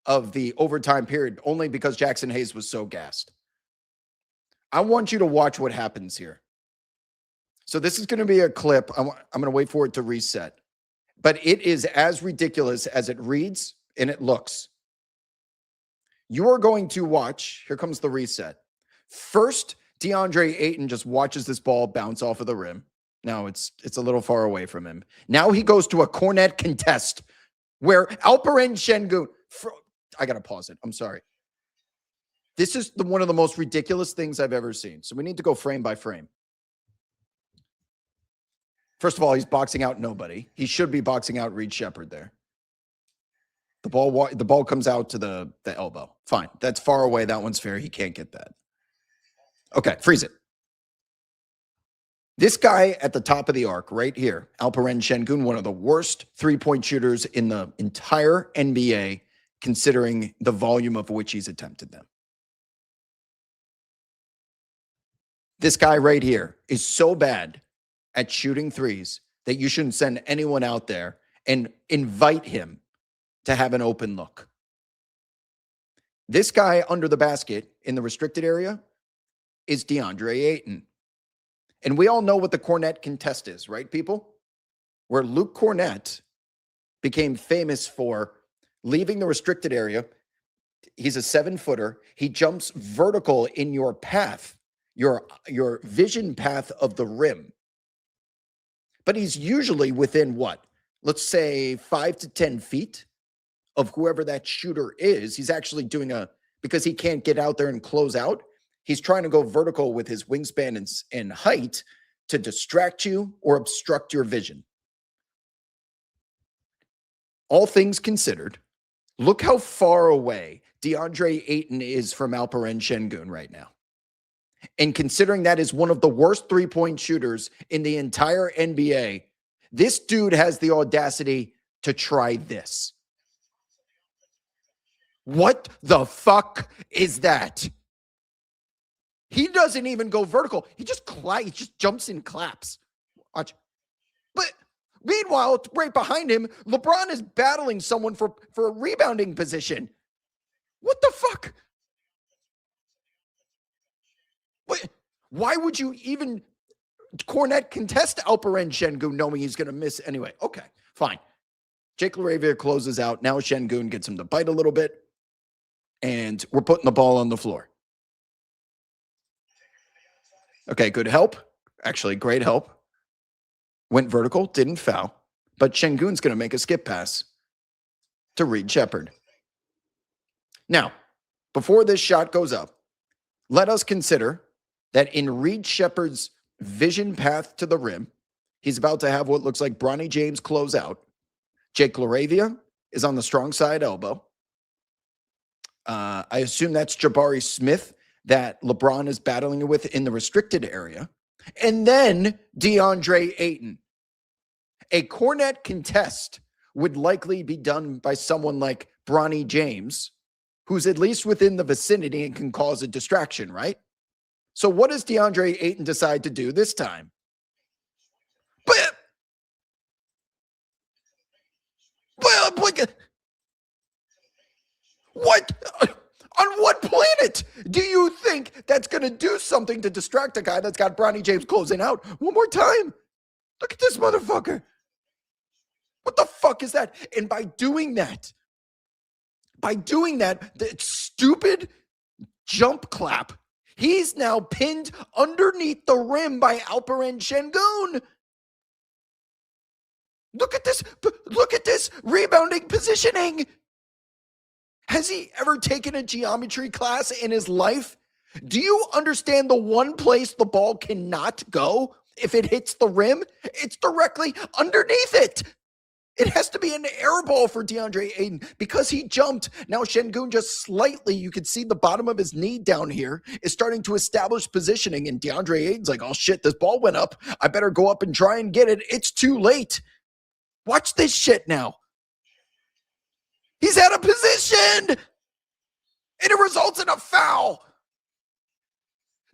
A: of the overtime period only because Jackson Hayes was so gassed. I want you to watch what happens here. So this is going to be a clip. I'm going to wait for it to reset. But it is as ridiculous as it reads and it looks. You are going to watch. Here comes the reset. First, DeAndre Ayton just watches this ball bounce off of the rim. Now it's a little far away from him. Now he goes to a Cornet contest where Alperen Şengün. I got to pause it. I'm sorry. This is one of the most ridiculous things I've ever seen. So we need to go frame by frame. First of all, he's boxing out nobody. He should be boxing out Reed Sheppard there. The ball comes out to the elbow. Fine. That's far away. That one's fair. He can't get that. Okay, freeze it. This guy at the top of the arc right here, Alperen Şengün, one of the worst three-point shooters in the entire NBA, considering the volume of which he's attempted them. This guy right here is so bad at shooting threes that you shouldn't send anyone out there and invite him to have an open look. This guy under the basket in the restricted area is DeAndre Ayton. And we all know what the Cornet contest is, right, people? Where Luke Cornet became famous for leaving the restricted area. He's a 7-footer. He jumps vertical in your path, your vision path of the rim. But he's usually within what? Let's say 5 to 10 feet of whoever that shooter is. He's actually doing because he can't get out there and close out. He's trying to go vertical with his wingspan and height to distract you or obstruct your vision. All things considered, look how far away DeAndre Ayton is from Alperen Şengün right now. And considering that is one of the worst three-point shooters in the entire NBA, this dude has the audacity to try this. What the fuck is that? He doesn't even go vertical. He just jumps and claps. Watch. But meanwhile, right behind him, LeBron is battling someone for a rebounding position. What the fuck? What? Why would you even Cornet contest Alperen Şengün knowing he's going to miss anyway? Okay, fine. Jake LaRavia closes out. Now Şengün gets him to bite a little bit. And we're putting the ball on the floor. Okay, good help. Actually, great help. Went vertical, didn't foul. But Şengün's going to make a skip pass to Reed Sheppard. Now, before this shot goes up, let us consider that in Reed Sheppard's vision path to the rim, he's about to have what looks like Bronny James close out. Jake LaRavia is on the strong side elbow. I assume that's Jabari Smith that LeBron is battling with in the restricted area. And then DeAndre Ayton. A Cornet contest would likely be done by someone like Bronny James, who's at least within the vicinity and can cause a distraction, right? So what does DeAndre Ayton decide to do this time? What? On what planet do you think that's going to do something to distract a guy that's got Bronny James closing out? One more time. Look at this motherfucker. What the fuck is that? And by doing that, the stupid jump clap, he's now pinned underneath the rim by Alperen Şengün. Look at this rebounding positioning. Has he ever taken a geometry class in his life? Do you understand the one place the ball cannot go if it hits the rim? It's directly underneath it. It has to be an air ball for DeAndre Ayton because he jumped. Now Şengün just slightly, you can see the bottom of his knee down here, is starting to establish positioning. And DeAndre Ayton's like, oh shit, this ball went up. I better go up and try and get it. It's too late. Watch this shit now. He's out of position, and it results in a foul.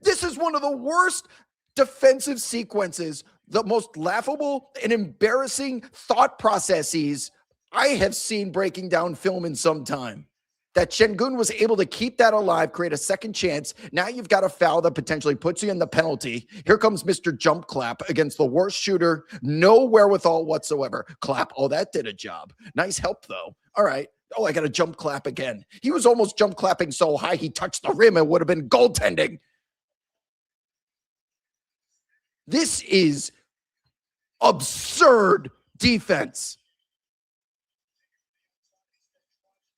A: This is one of the worst defensive sequences, the most laughable and embarrassing thought processes I have seen breaking down film in some time. That Şengün was able to keep that alive, create a second chance. Now you've got a foul that potentially puts you in the penalty. Here comes Mr. Jump Clap against the worst shooter. No wherewithal whatsoever. Clap. Oh, that did a job. Nice help, though. All right. Oh, I got to jump clap again. He was almost jump clapping so high he touched the rim. It would have been goaltending. This is absurd defense.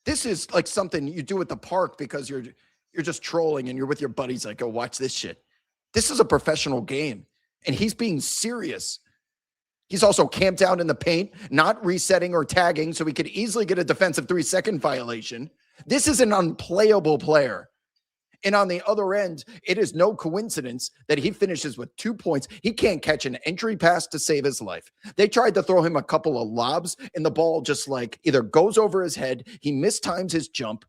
A: This is like something you do at the park because you're just trolling and you're with your buddies like, oh, watch this shit. This is a professional game, and he's being serious. He's also camped out in the paint, not resetting or tagging, so he could easily get a defensive 3-second violation. This is an unplayable player. And on the other end, it is no coincidence that he finishes with 2 points. He can't catch an entry pass to save his life. They tried to throw him a couple of lobs, and the ball just like either goes over his head, he mistimes his jump,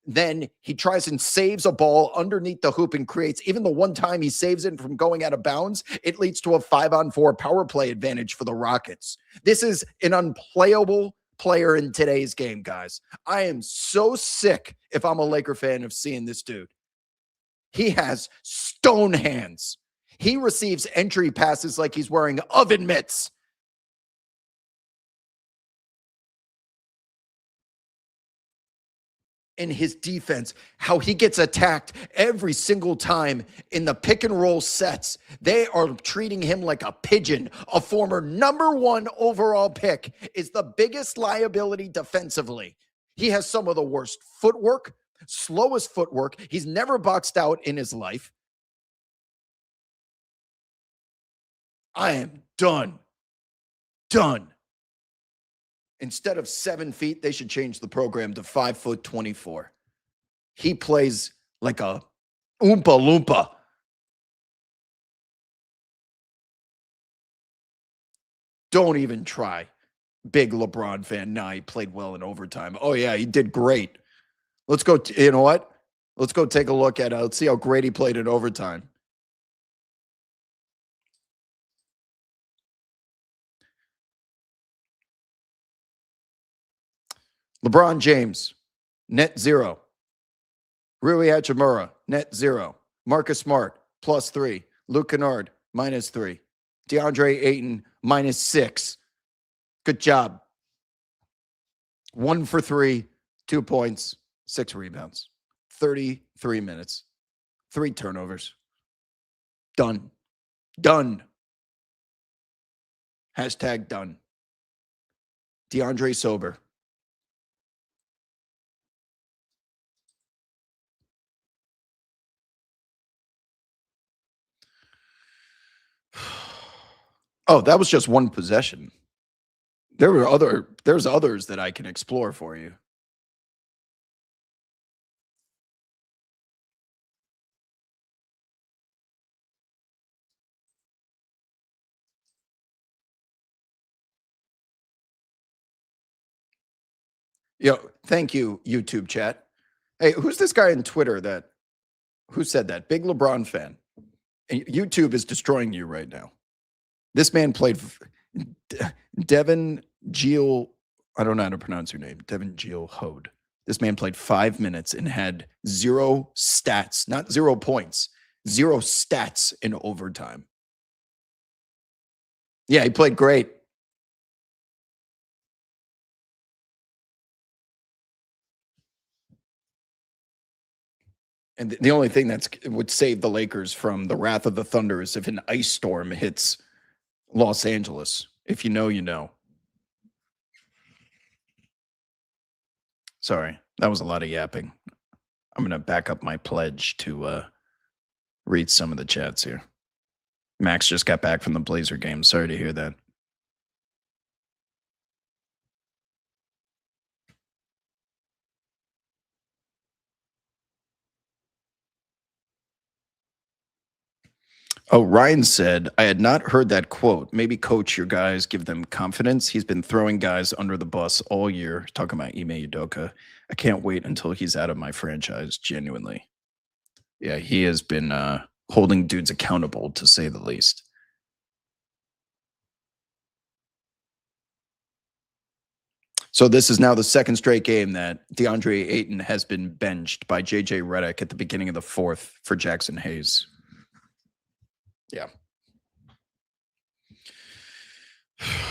A: then he tries and saves a ball underneath the hoop and creates, even the one time he saves it from going out of bounds, it leads to a 5-on-4 power play advantage for the Rockets. This is an unplayable player in today's game, guys. I am so sick, if I'm a Laker fan, of seeing this dude. He has stone hands. He receives entry passes like he's wearing oven mitts. In his defense, how he gets attacked every single time in the pick and roll sets. They are treating him like a pigeon. A former #1 overall pick is the biggest liability defensively. He has some of the worst footwork, slowest footwork. He's never boxed out in his life. I am done. Done. Instead of 7 feet, they should change the program to 5'24". He plays like a Oompa Loompa. Don't even try. Big LeBron fan. Nah, he played well in overtime. Oh, yeah, he did great. Let's go. You know what? Let's go take a look at it. Let's see how great he played in overtime. LeBron James, net 0. Rui Hachimura, net 0. Marcus Smart, +3. Luke Kennard, -3. DeAndre Ayton, -6. Good job. 1 for 3, 2 points, 6 rebounds, 33 minutes, 3 turnovers. Done. Done. Hashtag done. DeAndre sober. Oh, that was just one possession. There's others that I can explore for you. Thank you, YouTube chat. Hey, who's this guy on Twitter who said that? Big LeBron fan. And YouTube is destroying you right now. This man played Devin Giel. I don't know how to pronounce your name. Devin Giel Hode. This man played 5 minutes and had 0 stats, not 0 points, 0 stats in overtime. Yeah, he played great. And the only thing that would save the Lakers from the wrath of the Thunder is if an ice storm hits Los Angeles. If you know, you know. Sorry, that was a lot of yapping. I'm going to back up my pledge to read some of the chats here. Max just got back from the Blazer game. Sorry to hear that. Oh, Ryan said, I had not heard that quote. Maybe coach your guys, give them confidence. He's been throwing guys under the bus all year. Talking about Ime Udoka. I can't wait until he's out of my franchise, genuinely. Yeah, he has been holding dudes accountable, to say the least. So this is now the second straight game that DeAndre Ayton has been benched by JJ Redick at the beginning of the fourth for Jackson Hayes. Yeah.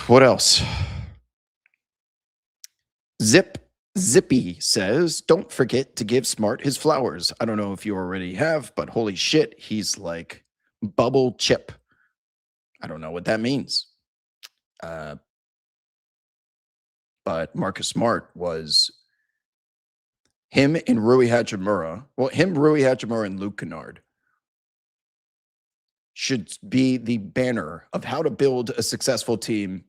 A: What else? Zippy says, don't forget to give Smart his flowers. I don't know if you already have, but holy shit, he's like bubble chip. I don't know what that means. But Marcus Smart was him and Rui Hachimura. Well, Rui Hachimura, and Luke Kennard should be the banner of how to build a successful team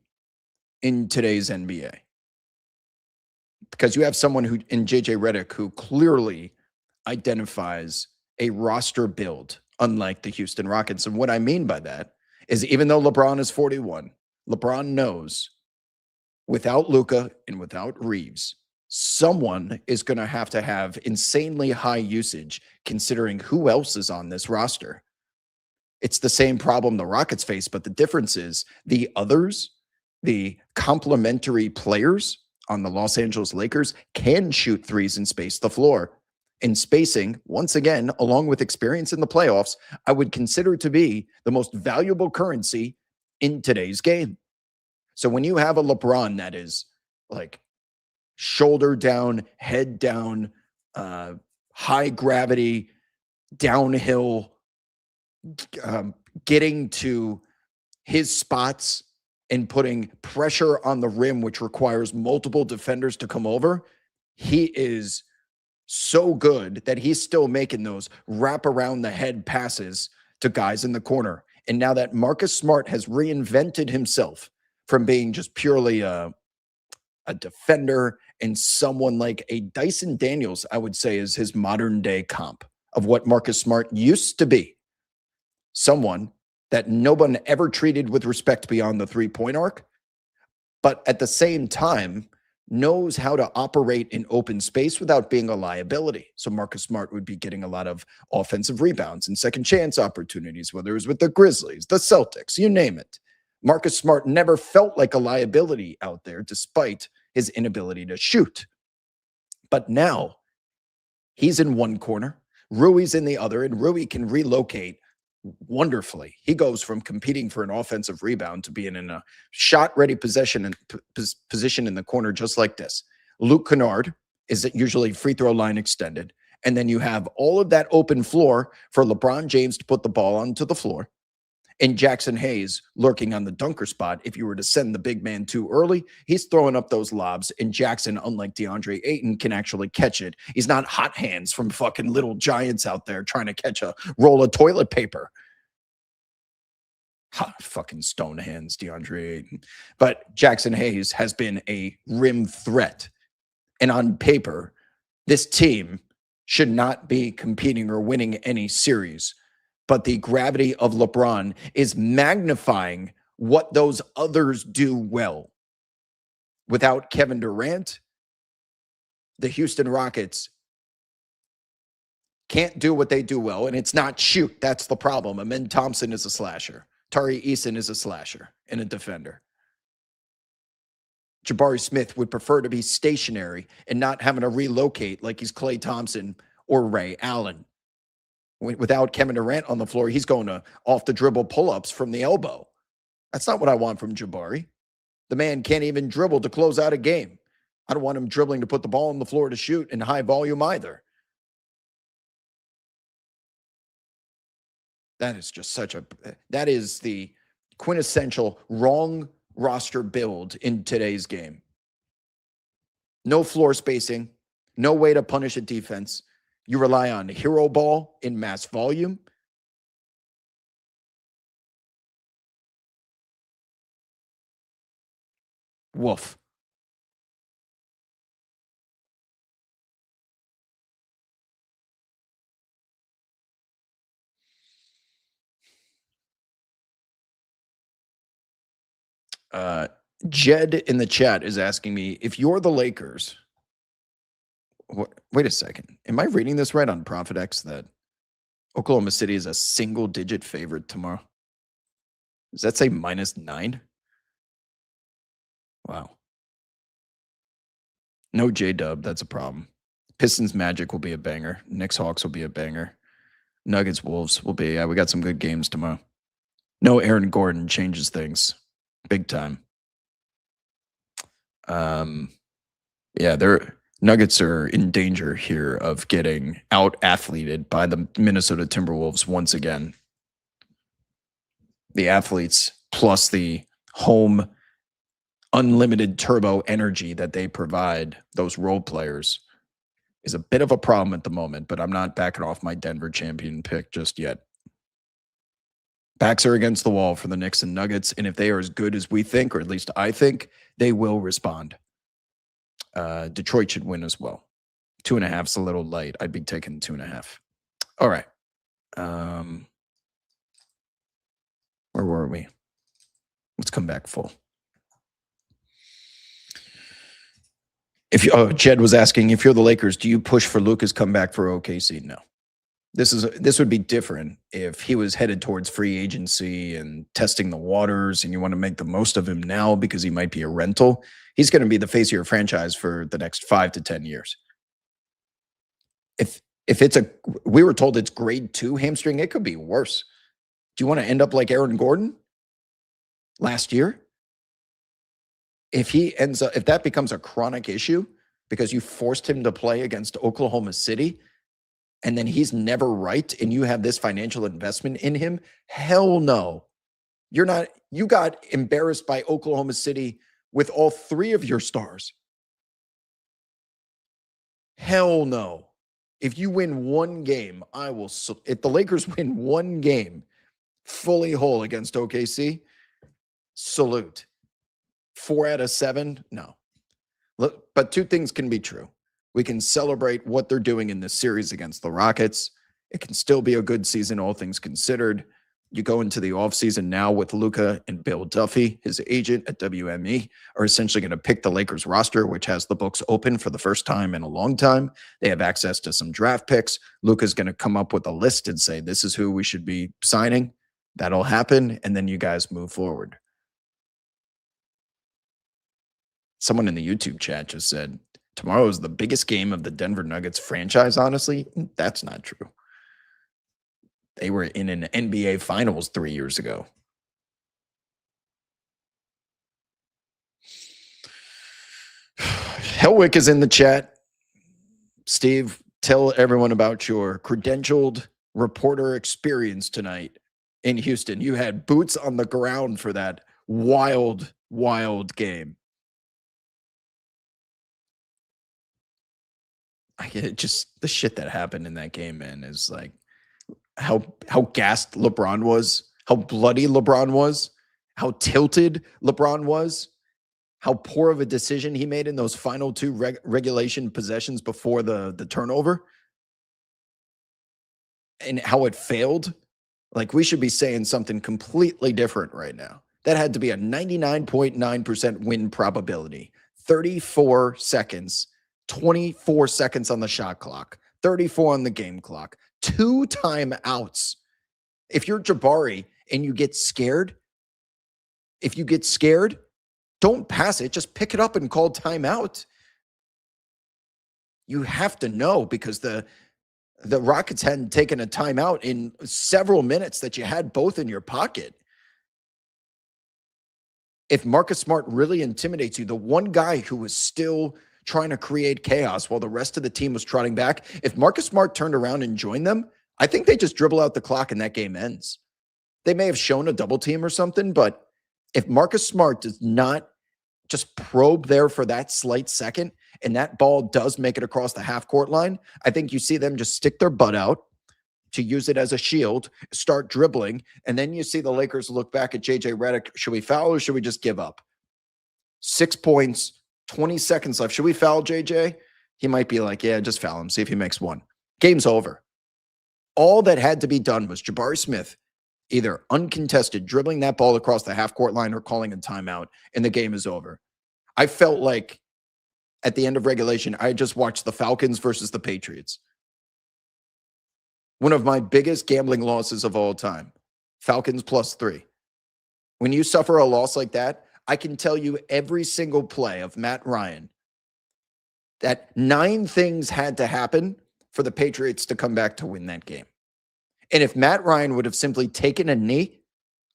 A: in today's NBA. Because you have someone who, in JJ Redick, who clearly identifies a roster build, unlike the Houston Rockets. And what I mean by that is, even though LeBron is 41, LeBron knows without Luka and without Reeves, someone is going to have insanely high usage considering who else is on this roster. It's the same problem the Rockets face, but the difference is the others, the complementary players on the Los Angeles Lakers, can shoot threes and space the floor. And spacing, once again, along with experience in the playoffs, I would consider to be the most valuable currency in today's game. So when you have a LeBron that is like shoulder down, head down, high gravity, downhill, getting to his spots and putting pressure on the rim, which requires multiple defenders to come over, he is so good that he's still making those wrap around the head passes to guys in the corner. And now that Marcus Smart has reinvented himself from being just purely a defender and someone like a Dyson Daniels, I would say, is his modern day comp of what Marcus Smart used to be. Someone that no one ever treated with respect beyond the three-point arc, but at the same time knows how to operate in open space without being a liability. So Marcus Smart would be getting a lot of offensive rebounds and second chance opportunities, whether it was with the Grizzlies, the Celtics, you name it. Marcus Smart never felt like a liability out there, despite his inability to shoot. But now he's in one corner, Rui's in the other, and Rui can relocate wonderfully. He goes from competing for an offensive rebound to being in a shot-ready position in the corner, just like this. Luke Kennard is usually free throw line extended, and then you have all of that open floor for LeBron James to put the ball onto the floor, and Jackson Hayes lurking on the dunker spot. If you were to send the big man too early, he's throwing up those lobs, and Jackson, unlike DeAndre Ayton, can actually catch it. He's not hot hands from fucking little giants out there trying to catch a roll of toilet paper. Hot fucking stone hands, DeAndre Ayton. But Jackson Hayes has been a rim threat. And on paper, this team should not be competing or winning any series. But the gravity of LeBron is magnifying what those others do well. Without Kevin Durant, the Houston Rockets can't do what they do well, and it's not shoot. That's the problem. Amen Thompson is a slasher. Tari Eason is a slasher and a defender. Jabari Smith would prefer to be stationary and not having to relocate like he's Klay Thompson or Ray Allen. Without Kevin Durant on the floor, he's going to off the dribble pull-ups from the elbow. That's not what I want from Jabari. The man can't even dribble to close out a game. I don't want him dribbling to put the ball on the floor to shoot in high volume either. That is just that is the quintessential wrong roster build in today's game. No floor spacing, no way to punish a defense. You rely on hero ball in mass volume. Woof. Jed in the chat is asking me, if you're the Lakers, wait a second. Am I reading this right on ProfitX that Oklahoma City is a single-digit favorite tomorrow. Does that say -9? Wow. No J-Dub, that's a problem. Pistons Magic will be a banger. Knicks Hawks will be a banger. Nuggets Wolves will be. Yeah, we got some good games tomorrow. No Aaron Gordon changes things big time. Yeah, they're Nuggets are in danger here of getting out athleted by the Minnesota Timberwolves once again. The athletes plus the home unlimited turbo energy that they provide those role players is a bit of a problem at the moment, but I'm not backing off my Denver champion pick just yet. Backs are against the wall for the Knicks and Nuggets, and if they are as good as we think, or at least I think, they will respond. Detroit should win as well. 2.5 is a little light. I'd be taking 2.5. All right. Where were we? Let's come back full. Jed was asking, if you're the Lakers, do you push for Luka's comeback for OKC? No. This would be different if he was headed towards free agency and testing the waters, and you want to make the most of him now because he might be a rental. He's going to be the face of your franchise for the next 5 to 10 years. If we were told it's grade 2 hamstring, it could be worse. Do you want to end up like Aaron Gordon last year? If that becomes a chronic issue because you forced him to play against Oklahoma City, and then he's never right, and you have this financial investment in him, hell no. You got embarrassed by Oklahoma City with all 3 of your stars. Hell no. If you win one game, if the Lakers win one game fully whole against OKC, salute. 4 out of 7, no. Look, but 2 things can be true. We can celebrate what they're doing in this series against the Rockets. It can still be a good season, all things considered. You go into the offseason now with Luka and Bill Duffy, his agent at WME, are essentially going to pick the Lakers roster, which has the books open for the first time in a long time. They have access to some draft picks. Luka's going to come up with a list and say, this is who we should be signing. That'll happen, and then you guys move forward. Someone in the YouTube chat just said, tomorrow is the biggest game of the Denver Nuggets franchise, honestly. That's not true. They were in an NBA Finals 3 years ago. Hellwick is in the chat. Steve, tell everyone about your credentialed reporter experience tonight in Houston. You had boots on the ground for that wild, wild game. Just the shit that happened in that game, man, is like how gassed LeBron was, how bloody LeBron was, how tilted LeBron was, how poor of a decision he made in those final 2 regulation possessions before the turnover, and how it failed. Like, we should be saying something completely different right now. That had to be a 99.9% win probability. 34 seconds. 24 seconds on the shot clock, 34 on the game clock, 2 timeouts. If you're Jabari and you get scared, don't pass it. Just pick it up and call timeout. You have to know, because the Rockets hadn't taken a timeout in several minutes that you had both in your pocket. If Marcus Smart really intimidates you, the one guy who was still trying to create chaos while the rest of the team was trotting back, if Marcus Smart turned around and joined them, I think they just dribble out the clock and that game ends. They may have shown a double team or something, but if Marcus Smart does not just probe there for that slight second and that ball does make it across the half-court line, I think you see them just stick their butt out to use it as a shield, start dribbling, and then you see the Lakers look back at JJ Redick. Should we foul or should we just give up? 6 points, 20 seconds left. Should we foul JJ? He might be like, yeah, just foul him. See if he makes 1. Game's over. All that had to be done was Jabari Smith either uncontested dribbling that ball across the half-court line or calling a timeout, and the game is over. I felt like at the end of regulation, I just watched the Falcons versus the Patriots. One of my biggest gambling losses of all time. Falcons +3. When you suffer a loss like that, I can tell you every single play of Matt Ryan that 9 things had to happen for the Patriots to come back to win that game. And if Matt Ryan would have simply taken a knee,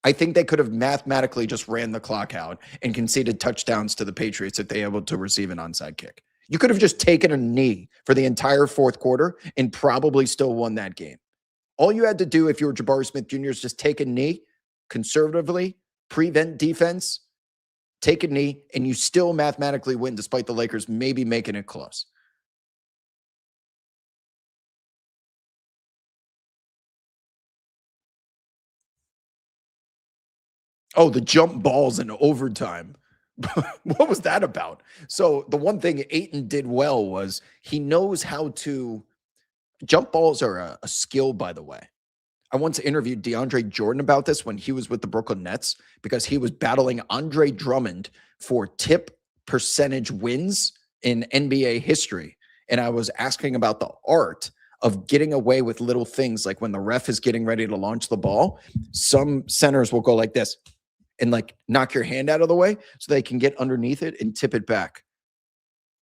A: I think they could have mathematically just ran the clock out and conceded touchdowns to the Patriots if they were able to receive an onside kick. You could have just taken a knee for the entire fourth quarter and probably still won that game. All you had to do if you were Jabari Smith Jr. is just take a knee conservatively, prevent defense, take a knee, and you still mathematically win despite the Lakers maybe making it close. Oh, the jump balls in overtime. What was that about? So the one thing Ayton did well was he knows how to jump balls are a skill, by the way. I once interviewed DeAndre Jordan about this when he was with the Brooklyn Nets because he was battling Andre Drummond for tip percentage wins in NBA history. And I was asking about the art of getting away with little things like when the ref is getting ready to launch the ball, some centers will go like this and like knock your hand out of the way so they can get underneath it and tip it back.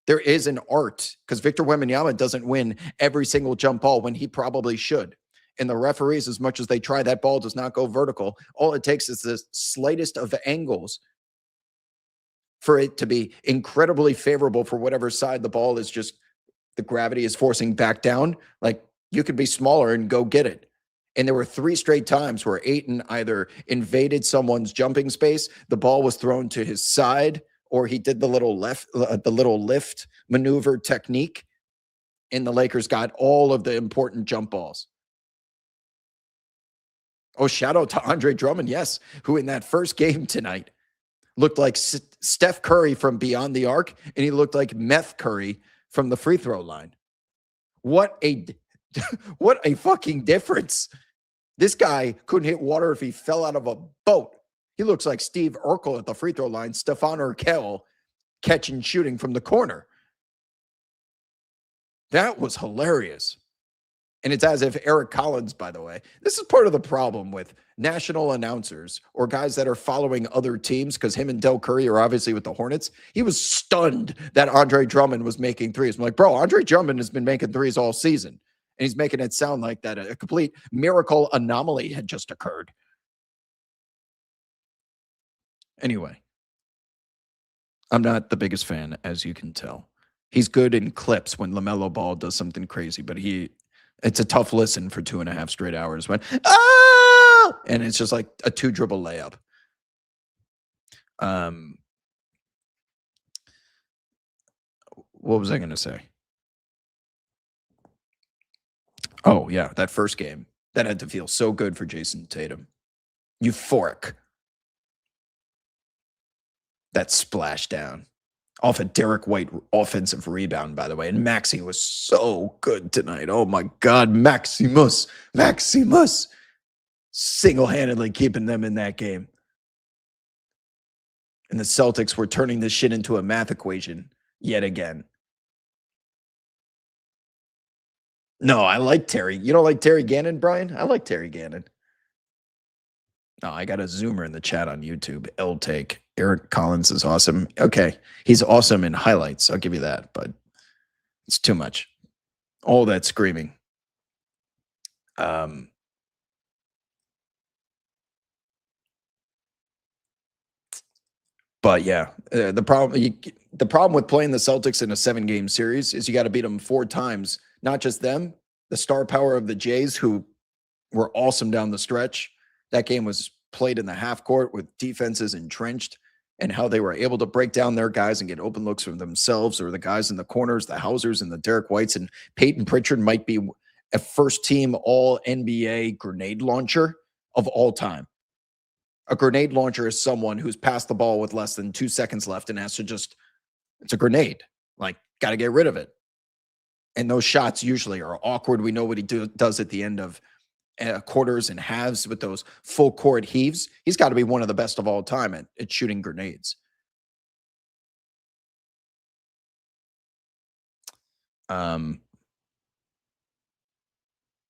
A: There is an art because Victor Wembanyama doesn't win every single jump ball when he probably should. And the referees, as much as they try, that ball does not go vertical. All it takes is the slightest of angles for it to be incredibly favorable for whatever side the ball is just the gravity is forcing back down. Like you could be smaller and go get it. And there were 3 straight times where Ayton either invaded someone's jumping space, the ball was thrown to his side, or he did the little lift maneuver technique, and the Lakers got all of the important jump balls. Oh, shout out to Andre Drummond, yes, who in that first game tonight looked like Steph Curry from beyond the arc, and he looked like Meth Curry from the free throw line. What a what a fucking difference. This guy couldn't hit water if he fell out of a boat. He looks like Steve Urkel at the free throw line, Stefan Urkel catch and shooting from the corner. That was hilarious. And it's as if Eric Collins, by the way, this is part of the problem with national announcers or guys that are following other teams because him and Del Curry are obviously with the Hornets. He was stunned that Andre Drummond was making threes. I'm like, bro, Andre Drummond has been making threes all season. And he's making it sound like that a complete miracle anomaly had just occurred. Anyway, I'm not the biggest fan, as you can tell. He's good in clips when LaMelo Ball does something crazy, but it's a tough listen for 2.5 straight hours when, oh, and it's just like a 2 dribble layup. What was I going to say? Oh, yeah, that first game. That had to feel so good for Jason Tatum. Euphoric. That splashdown off a Derek White offensive rebound, by the way. And Maxey was so good tonight. Oh, my God. Maximus. Single-handedly keeping them in that game. And the Celtics were turning this shit into a math equation yet again. No, I like Terry. You don't like Terry Gannon, Brian? I like Terry Gannon. No, I got a zoomer in the chat on YouTube. L take. Eric Collins is awesome. Okay. He's awesome in highlights. I'll give you that, but it's too much. All that screaming. But yeah, the problem with playing the Celtics in a 7-game series is you got to beat them 4 times. Not just them, the star power of the Jays, who were awesome down the stretch. That game was played in the half court with defenses entrenched, and how they were able to break down their guys and get open looks for themselves or the guys in the corners, the Hausers and the Derek Whites. And Peyton Pritchard might be a first-team All-NBA grenade launcher of all time. A grenade launcher is someone who's passed the ball with less than 2 seconds left and has to it's a grenade. Like, got to get rid of it. And those shots usually are awkward. We know what he does at the end of quarters and halves with those full court heaves. He's got to be one of the best of all time at shooting grenades.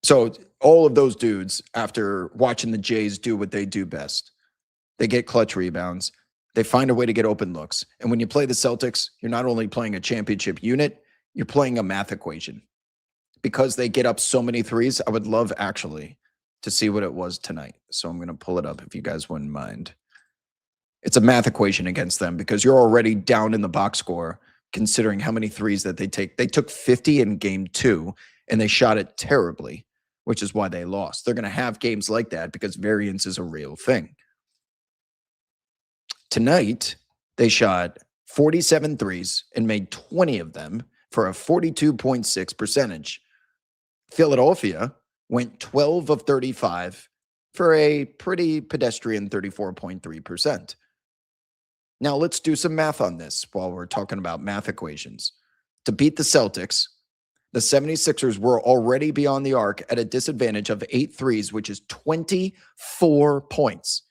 A: So All of those dudes, after watching the Jays do what they do best, they get clutch rebounds. They find a way to get open looks. And when you play the Celtics, you're not only playing a championship unit, you're playing a math equation. Because they get up so many threes, I would love actually to see what it was tonight. So I'm going to pull it up if you guys wouldn't mind. It's a math equation against them because you're already down in the box score considering how many threes that they take. They took 50 in game 2 and they shot it terribly, which is why they lost. They're going to have games like that because variance is a real thing. Tonight, they shot 47 threes and made 20 of them for a 42.6 percentage. Philadelphia went 12 of 35 for a pretty pedestrian 34.3%. Now, let's do some math on this while we're talking about math equations. To beat the Celtics, the 76ers were already beyond the arc at a disadvantage of 8 threes, which is 24 points.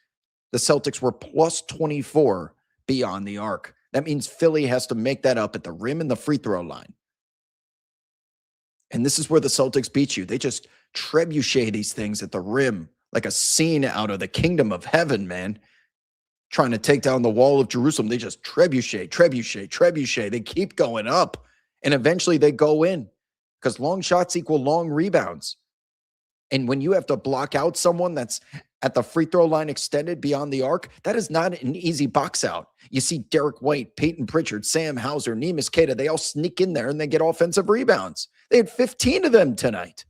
A: The Celtics were plus 24 beyond the arc. That means Philly has to make that up at the rim and the free throw line. And this is where the Celtics beat you. They just trebuchet these things at the rim like a scene out of the kingdom of heaven, man. Trying to take down the wall of Jerusalem. They just trebuchet. They keep going up. And eventually they go in because long shots equal long rebounds. And when you have to block out someone that's at the free throw line extended beyond the arc, that is not an easy box out. You see Derek White, Peyton Pritchard, Sam Hauser, Neemias Queta, they all sneak in there and they get offensive rebounds. They had 15 of them tonight.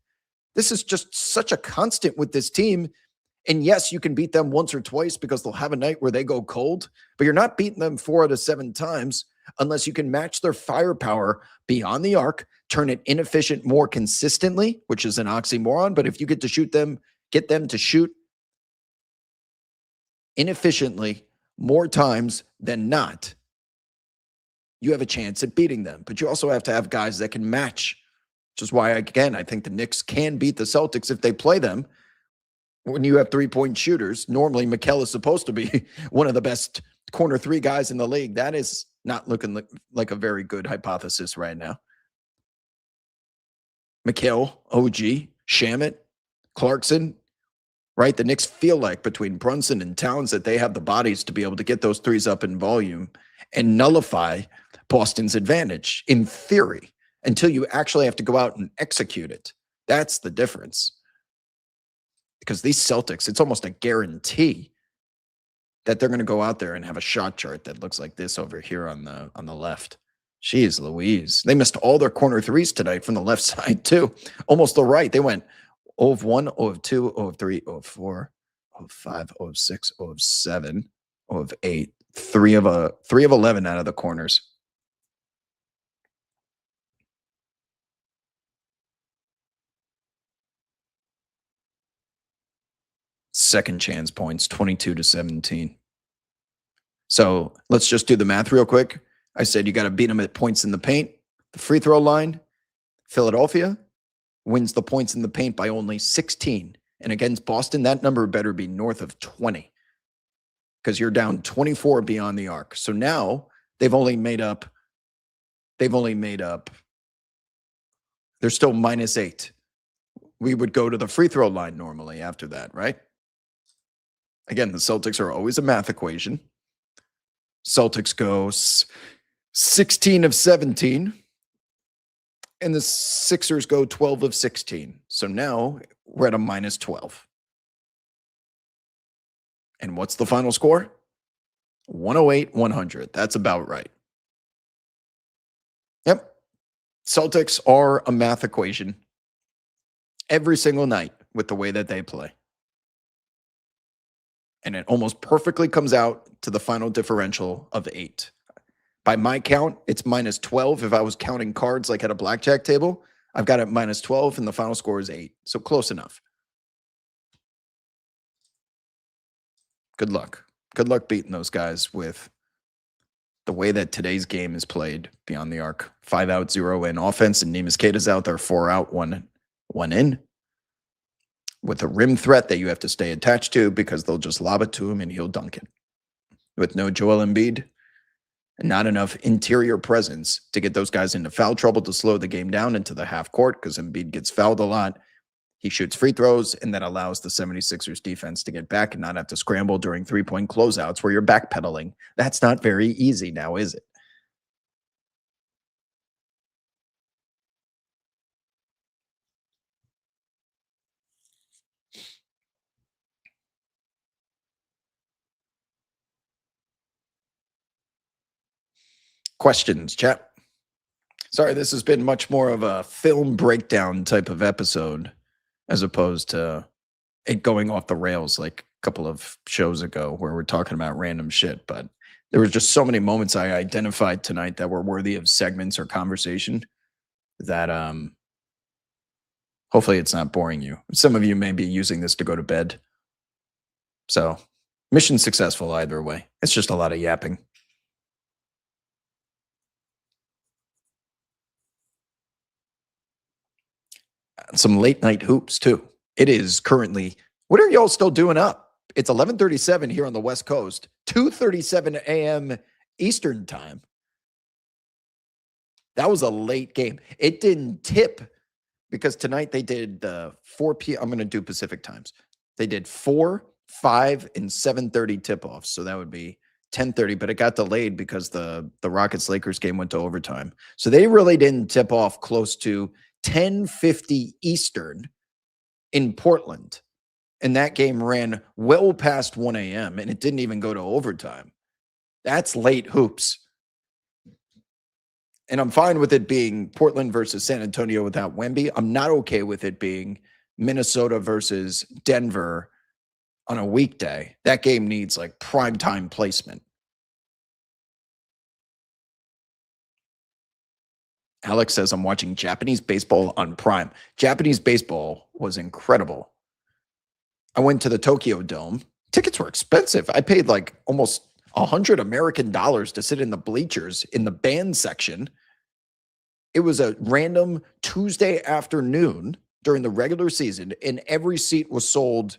A: This is just such a constant with this team. And yes, you can beat them once or twice because they'll have a night where they go cold, but you're not beating them 4 out of 7 times unless you can match their firepower beyond the arc, turn it inefficient more consistently, which is an oxymoron. But if you get them to shoot inefficiently more times than not, you have a chance at beating them. But you also have to have guys that can match, which is why, again, I think the Knicks can beat the Celtics if they play them. When you have 3-point shooters, normally Mikal is supposed to be one of the best corner 3 guys in the league. That is not looking like a very good hypothesis right now. Mikal, OG, Shamet, Clarkson, right? The Knicks feel like between Brunson and Towns that they have the bodies to be able to get those threes up in volume and nullify Boston's advantage in theory until you actually have to go out and execute it. That's the difference. Because these Celtics, it's almost a guarantee that they're going to go out there and have a shot chart that looks like this over here on the left. Jeez Louise. They missed all their corner threes tonight from the left side too. Almost the right. They went 0 of 1, 0 of 2, 0 of 3, 0 of 4, 0 of 5, 0 of 6, 0 of 7, 0 of 8. 3 of 11 out of the corners. Second chance points, 22-17. So let's just do the math real quick. I said you got to beat them at points in the paint. The free throw line, Philadelphia wins the points in the paint by only 16. And against Boston, that number better be north of 20 because you're down 24 beyond the arc. So now they've only made up. They're still -8. We would go to the free throw line normally after that, right? Again, the Celtics are always a math equation. Celtics go 16 of 17, and the Sixers go 12 of 16. So now we're at a -12. And what's the final score? 108-100. That's about right. Yep. Celtics are a math equation every single night with the way that they play. And it almost perfectly comes out to the final differential of 8. By my count, it's -12. If I was counting cards like at a blackjack table, I've got it -12 and the final score is 8. So close enough. Good luck. Good luck beating those guys with the way that today's game is played beyond the arc. 5 out, 0 in offense, and Neemias Queta's out there, 4 out, 1 in. With a rim threat that you have to stay attached to because they'll just lob it to him and he'll dunk it. With no Joel Embiid and not enough interior presence to get those guys into foul trouble to slow the game down into the half court because Embiid gets fouled a lot. He shoots free throws, and that allows the 76ers defense to get back and not have to scramble during three-point closeouts where you're backpedaling. That's not very easy now, is it? Questions, chat? Sorry, this has been much more of a film breakdown type of episode as opposed to it going off the rails like a couple of shows ago where we're talking about random shit. But there was just so many moments I identified tonight that were worthy of segments or conversation that hopefully it's not boring you. Some of you may be using this to go to bed. So mission successful either way. It's just a lot of yapping. Some late night hoops too. It is currently, what are y'all still doing up? It's 11:37 here on the West Coast, 2:37 a.m. Eastern time. That was a late game. It didn't tip because tonight they did 4 p.m. I'm going to do Pacific times. They did 4, 5, and 7:30 tip-offs. So that would be 10:30, but it got delayed because the Rockets-Lakers game went to overtime. So they really didn't tip off close to 10:50 Eastern in Portland. And that game ran well past 1 a.m. and it didn't even go to overtime. That's late hoops. And I'm fine with it being Portland versus San Antonio without Wemby. I'm not okay with it being Minnesota versus Denver on a weekday. That game needs like primetime placement. Alex says, I'm watching Japanese baseball on Prime. Japanese baseball was incredible. I went to the Tokyo Dome. Tickets were expensive. I paid like almost $100 American to sit in the bleachers in the band section. It was a random Tuesday afternoon during the regular season, and every seat was sold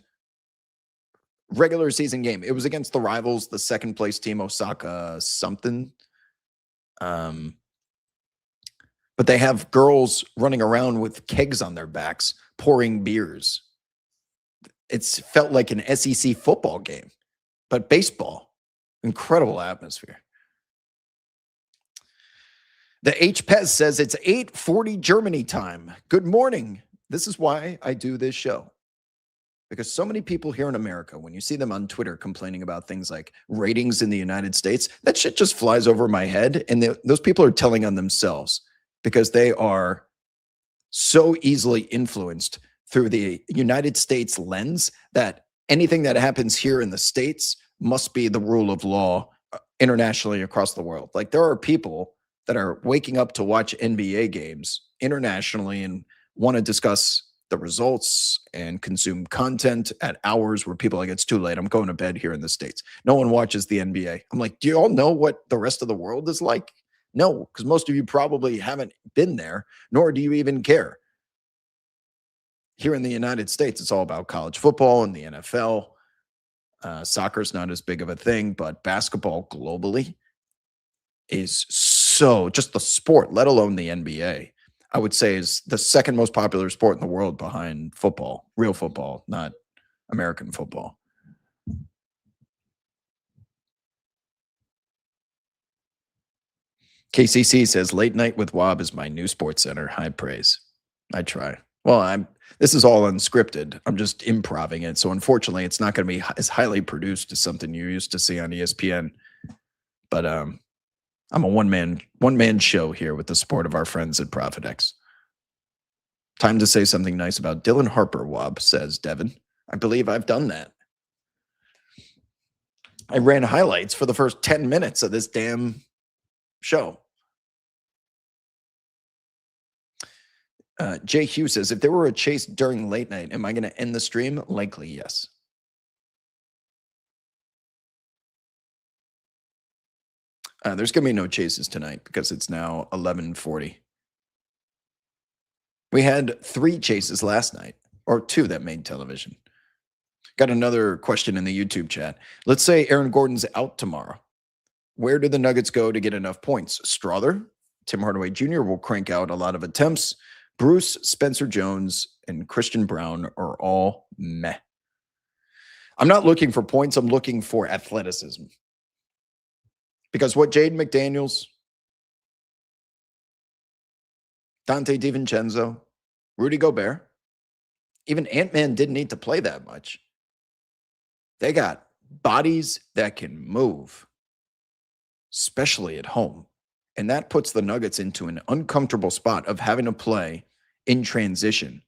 A: regular season game. It was against the rivals, the second place team, Osaka something. But they have girls running around with kegs on their backs, pouring beers. It's felt like an SEC football game, but baseball. Incredible atmosphere. The H. Pez says it's 8:40 Germany time. Good morning. This is why I do this show. Because so many people here in America, when you see them on Twitter complaining about things like ratings in the United States, that shit just flies over my head. And those people are telling on themselves because they are so easily influenced through the United States lens that anything that happens here in the States must be the rule of law internationally across the world. Like there are people that are waking up to watch NBA games internationally and want to discuss the results and consume content at hours where people are like, it's too late. I'm going to bed here in the States. No one watches the NBA. I'm like, do you all know what the rest of the world is like? No, because most of you probably haven't been there, nor do you even care. Here in the United States, it's all about college football and the NFL. Soccer's not as big of a thing, but basketball globally is so, just the sport, let alone the NBA, I would say is the second most popular sport in the world behind football, real football, not American football. KCC says, late night with Wob is my new sports center. High praise. I try. Well, this is all unscripted. I'm just improvising it. So unfortunately, it's not going to be as highly produced as something you used to see on ESPN. But I'm a one-man show here with the support of our friends at ProfitX. Time to say something nice about Dylan Harper, Wob, says Devin. I believe I've done that. I ran highlights for the first 10 minutes of this damn show. Jay Hughes says, if there were a chase during late night, am I going to end the stream? Likely, yes. There's going to be no chases tonight because it's now 11:40. We had 3 chases last night, or 2 that made television. Got another question in the YouTube chat. Let's say Aaron Gordon's out tomorrow. Where do the Nuggets go to get enough points? Strother, Tim Hardaway Jr. will crank out a lot of attempts. Bruce, Spencer Jones, and Christian Brown are all meh. I'm not looking for points. I'm looking for athleticism. Because what Jaden McDaniels, Dante DiVincenzo, Rudy Gobert, even Ant-Man didn't need to play that much. They got bodies that can move, especially at home. And that puts the Nuggets into an uncomfortable spot of having to play in transition.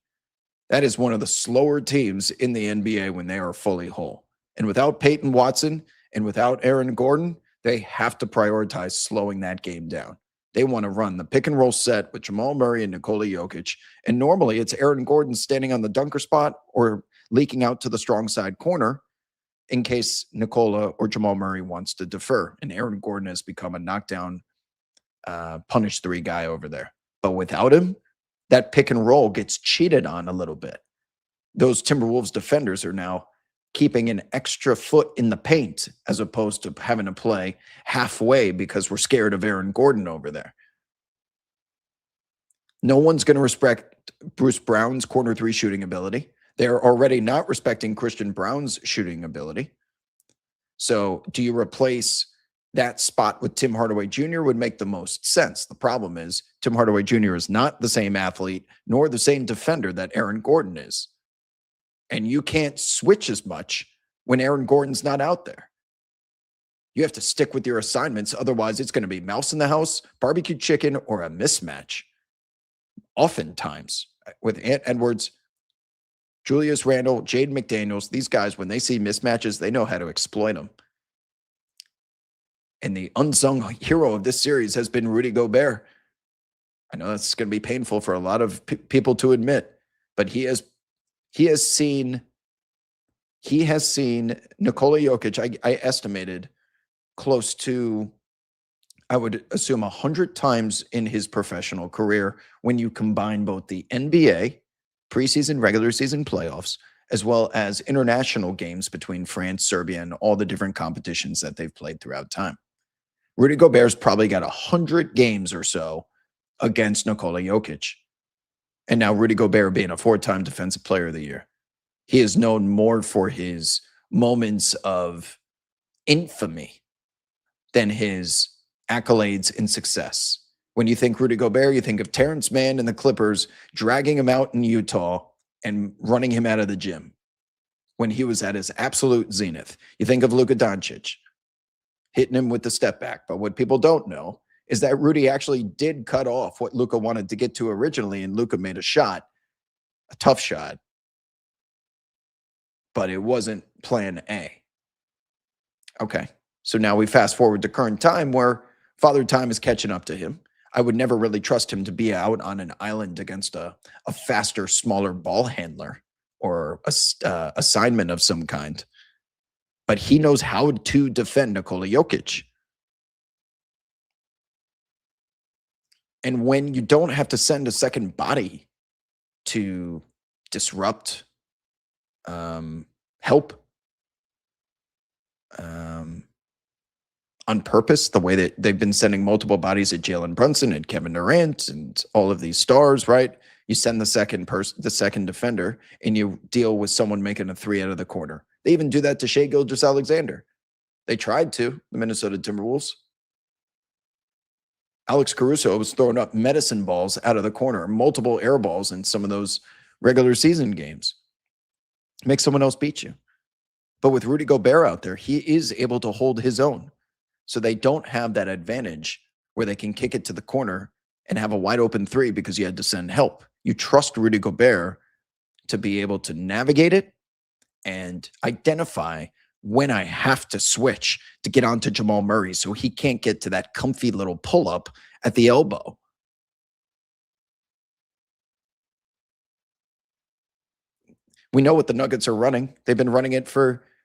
A: That is one of the slower teams in the NBA when they are fully whole. And without Peyton Watson and without Aaron Gordon, they have to prioritize slowing that game down. They want to run the pick and roll set with Jamal Murray and Nikola Jokic. And normally it's Aaron Gordon standing on the dunker spot or leaking out to the strong side corner in case Nikola or Jamal Murray wants to defer. And Aaron Gordon has become a knockdown, punish three guy over there. But without him, that pick and roll gets cheated on a little bit. Those Timberwolves defenders are now keeping an extra foot in the paint as opposed to having to play halfway because we're scared of Aaron Gordon over there. No one's going to respect Bruce Brown's corner three shooting ability. They're already not respecting Christian Brown's shooting ability. So do you replace that spot with Tim Hardaway Jr. would make the most sense. The problem is Tim Hardaway Jr. is not the same athlete nor the same defender that Aaron Gordon is. And you can't switch as much when Aaron Gordon's not out there. You have to stick with your assignments. Otherwise, it's going to be mouse in the house, barbecue chicken, or a mismatch. Oftentimes, with Ant Edwards, Julius Randle, Jaden McDaniels, these guys, when they see mismatches, they know how to exploit them. And the unsung hero of this series has been Rudy Gobert. I know that's going to be painful for a lot of people to admit, but he has seen Nikola Jokic, I estimated, close to, I would assume, 100 times in his professional career when you combine both the NBA, preseason, regular season playoffs, as well as international games between France, Serbia, and all the different competitions that they've played throughout time. Rudy Gobert's probably got 100 games or so against Nikola Jokic. And now Rudy Gobert being a 4-time Defensive Player of the Year. He is known more for his moments of infamy than his accolades and success. When you think Rudy Gobert, you think of Terrence Mann and the Clippers dragging him out in Utah and running him out of the gym when he was at his absolute zenith. You think of Luka Doncic hitting him with the step back. But what people don't know is that Rudy actually did cut off what Luka wanted to get to originally, and Luka made a shot, a tough shot, but it wasn't plan A. Okay, so now we fast forward to current time where Father Time is catching up to him. I would never really trust him to be out on an island against a faster, smaller ball handler or a assignment of some kind. But he knows how to defend Nikola Jokic. And when you don't have to send a second body to disrupt, help on purpose, the way that they've been sending multiple bodies at Jalen Brunson and Kevin Durant and all of these stars, right? You send the second defender, and you deal with someone making a three out of the corner. They even do that to Shai Gilgeous-Alexander. They tried to, the Minnesota Timberwolves. Alex Caruso was throwing up medicine balls out of the corner, multiple air balls in some of those regular season games. Make someone else beat you. But with Rudy Gobert out there, he is able to hold his own. So they don't have that advantage where they can kick it to the corner and have a wide open three because you had to send help. You trust Rudy Gobert to be able to navigate it and identify when I have to switch to get onto Jamal Murray so he can't get to that comfy little pull-up at the elbow. We know what the Nuggets are running. They've been running it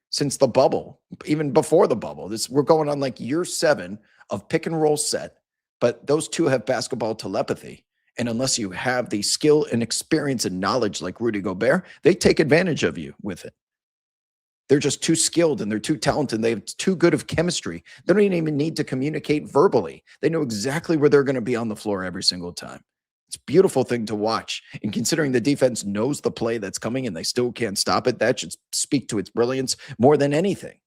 A: since the bubble, even before the bubble. We're going on like year 7 of pick and roll set, but those two have basketball telepathy. And unless you have the skill and experience and knowledge like Rudy Gobert, they take advantage of you with it. They're just too skilled and they're too talented. They have too good of chemistry. They don't even need to communicate verbally. They know exactly where they're going to be on the floor every single time. It's a beautiful thing to watch. And considering the defense knows the play that's coming and they still can't stop it, that should speak to its brilliance more than anything.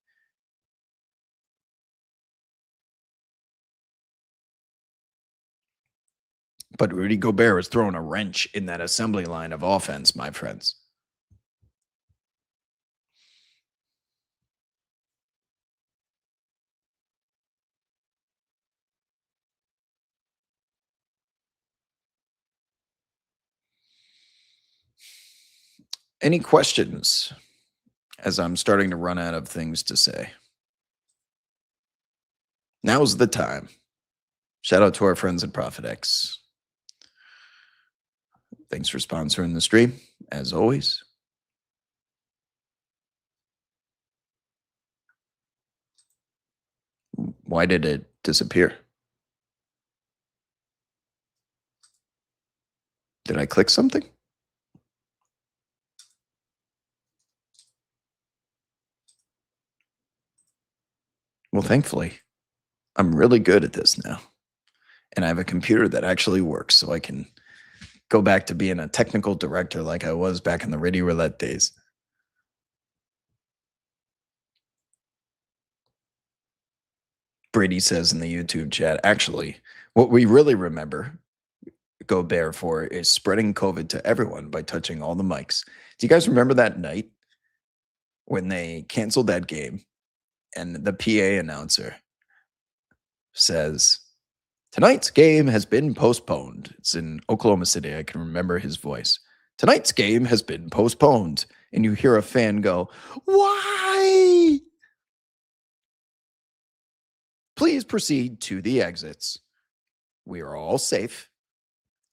A: But Rudy Gobert is throwing a wrench in that assembly line of offense, my friends. Any questions as I'm starting to run out of things to say? Now's the time. Shout out to our friends at ProfitX. Thanks for sponsoring the stream, as always. Why did it disappear? Did I click something? Well, thankfully, I'm really good at this now. And I have a computer that actually works, so I can go back to being a technical director like I was back in the Radio Roulette days. Brady says in the YouTube chat, actually, what we really remember Gobert for is spreading COVID to everyone by touching all the mics. Do you guys remember that night when they canceled that game and the PA announcer says, tonight's game has been postponed. It's in Oklahoma City. I can remember his voice. Tonight's game has been postponed. And you hear a fan go, why? Please proceed to the exits. We are all safe.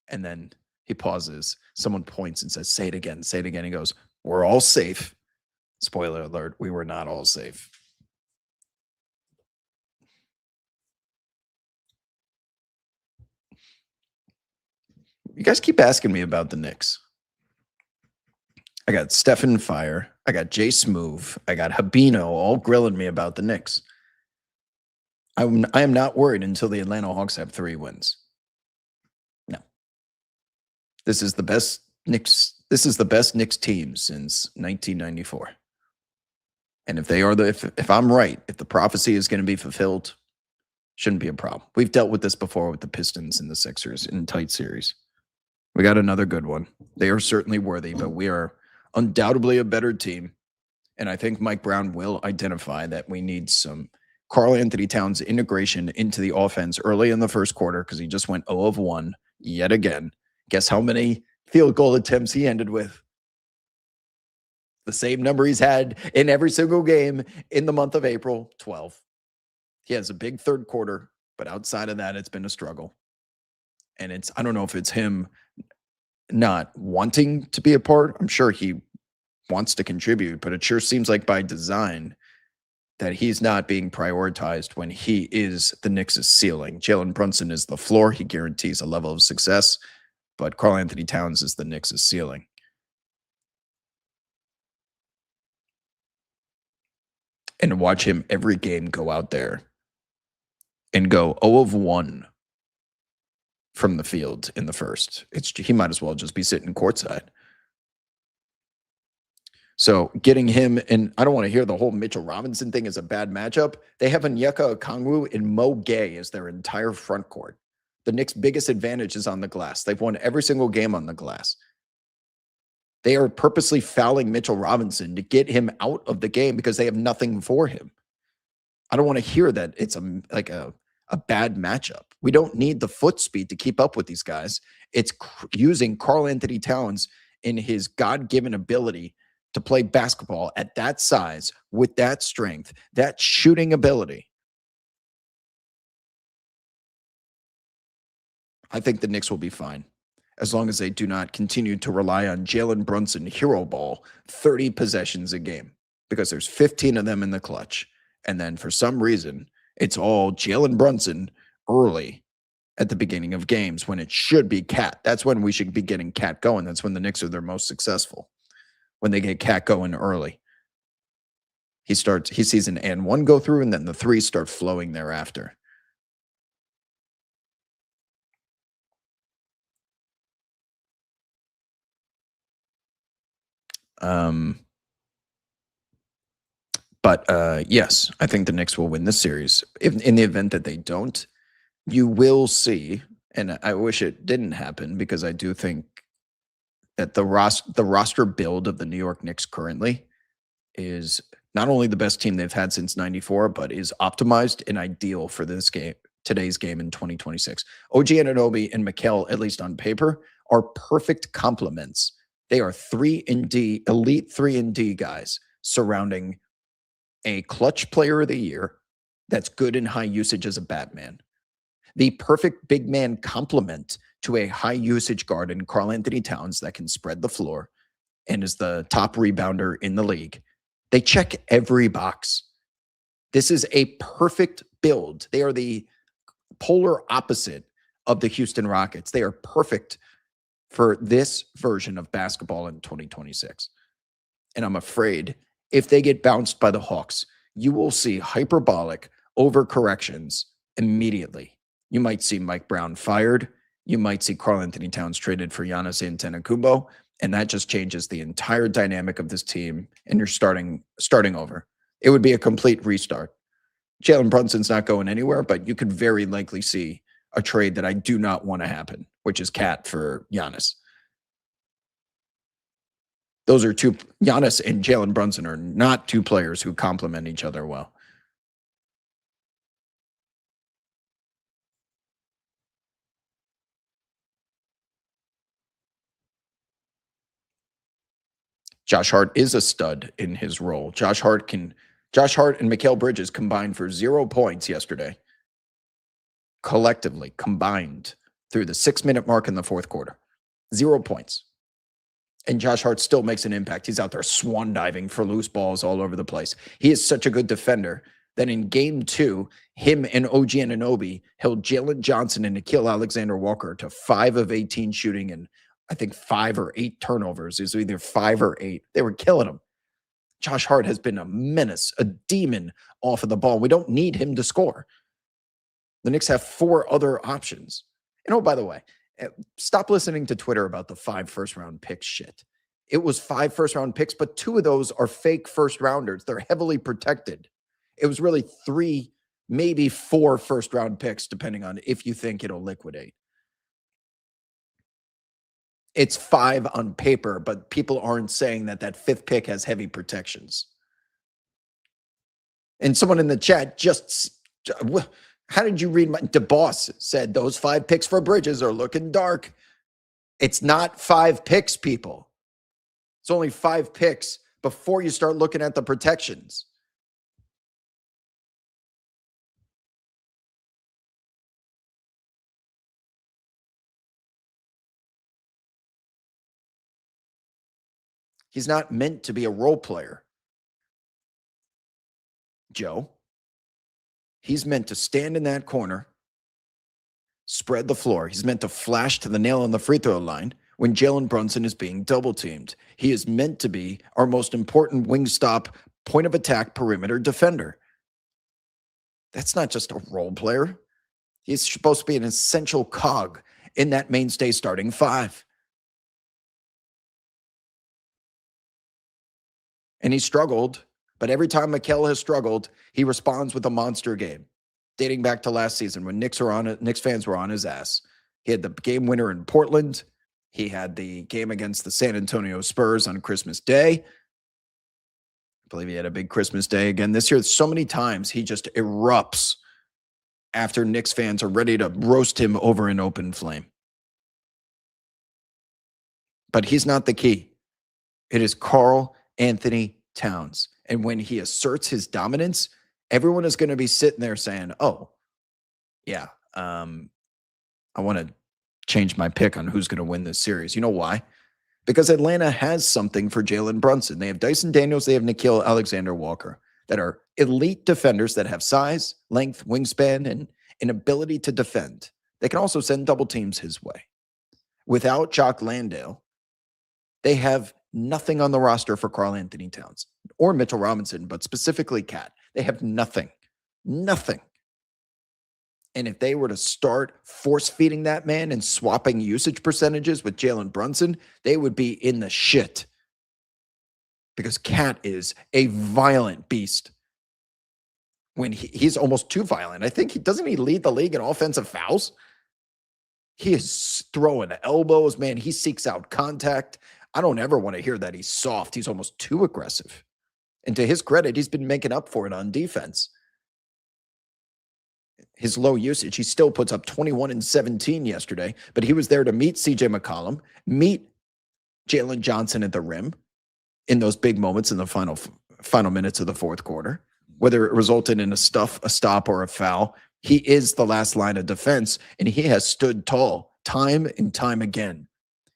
A: And then he pauses. Someone points and says, say it again, say it again. He goes, we're all safe. Spoiler alert, we were not all safe. You guys keep asking me about the Knicks. I got Stephen Fire. I got Jay Smoove. I got Habino all grilling me about the Knicks. I am not worried until the Atlanta Hawks have 3 wins. No. This is the best Knicks. This is the best Knicks team since 1994. And if they are if I'm right, if the prophecy is going to be fulfilled, shouldn't be a problem. We've dealt with this before with the Pistons and the Sixers in tight series. We got another good one. They are certainly worthy, but we are undoubtedly a better team. And I think Mike Brown will identify that we need some Karl-Anthony Towns integration into the offense early in the first quarter because he just went 0 of 1 yet again. Guess how many field goal attempts he ended with? The same number he's had in every single game in the month of April, 12. He has a big third quarter, but outside of that, it's been a struggle. And I don't know if it's him not wanting to be a part. I'm sure he wants to contribute, but it sure seems like by design that he's not being prioritized when he is the Knicks' ceiling. Jalen Brunson is the floor. He guarantees a level of success, but Karl-Anthony Towns is the Knicks' ceiling. And to watch him every game go out there and go 0 of 1 from the field in the first. He might as well just be sitting courtside. So getting him, and I don't want to hear the whole Mitchell Robinson thing as a bad matchup. They have Onyeka Okongwu and Mo Gay as their entire front court. The Knicks' biggest advantage is on the glass. They've won every single game on the glass. They are purposely fouling Mitchell Robinson to get him out of the game because they have nothing for him. I don't want to hear that it's a bad matchup. We don't need the foot speed to keep up with these guys. It's using Karl-Anthony Towns in his God-given ability to play basketball at that size, with that strength, that shooting ability. I think the Knicks will be fine as long as they do not continue to rely on Jalen Brunson hero ball 30 possessions a game, because there's 15 of them in the clutch. And then for some reason, it's all Jalen Brunson early at the beginning of games when it should be Cat. That's when we should be getting Cat going. That's when the Knicks are their most successful, when they get Cat going early. He sees an and one go through, and then the 3 start flowing thereafter. Um, but yes, I think the Knicks will win this series. If, in the event that they don't, you will see, and I wish it didn't happen because I do think that the roster build of the New York Knicks currently is not only the best team they've had since 94, but is optimized and ideal for this game, today's game in 2026. OG Anunoby and Mikal, at least on paper, are perfect complements. They are 3 and D, elite 3 and D guys surrounding a clutch player of the year that's good in high usage as a Batman. The perfect big man complement to a high usage guard in Karl Anthony Towns that can spread the floor and is the top rebounder in the league. They check every box. This is a perfect build. They are the polar opposite of the Houston Rockets. They are perfect for this version of basketball in 2026. And I'm afraid if they get bounced by the Hawks, you will see hyperbolic overcorrections immediately. You might see Mike Brown fired. You might see Karl Anthony Towns traded for Giannis Antetokounmpo, and that just changes the entire dynamic of this team, and you're starting over. It would be a complete restart. Jalen Brunson's not going anywhere, but you could very likely see a trade that I do not want to happen, which is Cat for Giannis. Those are two, Giannis and Jalen Brunson are not two players who complement each other well. Josh Hart is a stud in his role. Josh Hart and Mikal Bridges combined for 0 points yesterday. Collectively combined through the 6-minute mark in the fourth quarter. 0 points. And Josh Hart still makes an impact. He's out there swan diving for loose balls all over the place. He is such a good defender that in game 2, him and OG Anunoby held Jalen Johnson and Nickeil Alexander-Walker to 5 of 18 shooting and I think 5 or 8 turnovers. It was either 5 or 8. They were killing him. Josh Hart has been a menace, a demon off of the ball. We don't need him to score. The Knicks have 4 other options. And oh, by the way, stop listening to Twitter about the 5 first-round picks shit. It was 5 first-round picks, but 2 of those are fake first-rounders. They're heavily protected. It was really 3, maybe 4 first-round picks, depending on if you think it'll liquidate. It's 5 on paper, but people aren't saying that 5th pick has heavy protections. And someone in the chat just, how did you read my, DeBoss said those 5 picks for Bridges are looking dark. It's not 5 picks, people. It's only 5 picks before you start looking at the protections. He's not meant to be a role player, Joe. He's meant to stand in that corner, spread the floor. He's meant to flash to the nail on the free throw line when Jalen Brunson is being double teamed. He is meant to be our most important wing stop, point of attack perimeter defender. That's not just a role player. He's supposed to be an essential cog in that mainstay starting 5. And he struggled, but every time Mikal has struggled, he responds with a monster game. Dating back to last season when Knicks fans were on his ass. He had the game winner in Portland. He had the game against the San Antonio Spurs on Christmas Day. I believe he had a big Christmas Day again this year. So many times he just erupts after Knicks fans are ready to roast him over an open flame. But he's not the key. It is Karl Anthony Towns. And when he asserts his dominance, everyone is going to be sitting there saying, oh, yeah, I want to change my pick on who's going to win this series. You know why? Because Atlanta has something for Jalen Brunson. They have Dyson Daniels. They have Nickeil Alexander-Walker that are elite defenders that have size, length, wingspan, and an ability to defend. They can also send double teams his way. Without Jock Landale, they have nothing on the roster for Karl Anthony Towns or Mitchell Robinson, but specifically Cat. They have nothing. Nothing. And if they were to start force-feeding that man and swapping usage percentages with Jalen Brunson, they would be in the shit. because Cat is a violent beast. When he's almost too violent. I think doesn't he lead the league in offensive fouls? He is throwing elbows, man. He seeks out contact. I don't ever want to hear that he's soft. He's almost too aggressive. And to his credit, he's been making up for it on defense. His low usage, he still puts up 21 and 17 yesterday, but he was there to meet CJ McCollum, meet Jalen Johnson at the rim in those big moments in the final minutes of the fourth quarter, whether it resulted in a stop, or a foul. He is the last line of defense, and he has stood tall time and time again.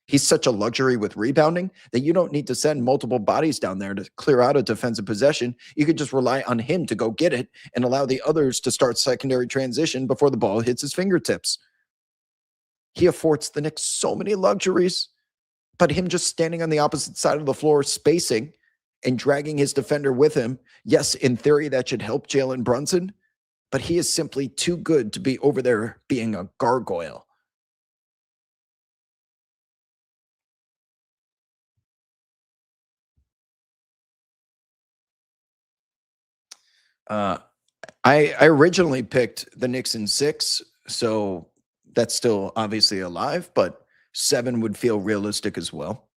A: He's such a luxury with rebounding that you don't need to send multiple bodies down there to clear out a defensive possession. You could just rely on him to go get it and allow the others to start secondary transition before the ball hits his fingertips. He affords the Knicks so many luxuries, but him just standing on the opposite side of the floor, spacing and dragging his defender with him, yes, in theory, that should help Jalen Brunson, but he is simply too good to be over there being a gargoyle. I originally picked the Knicks in 6, so that's still obviously alive, but 7 would feel realistic as well.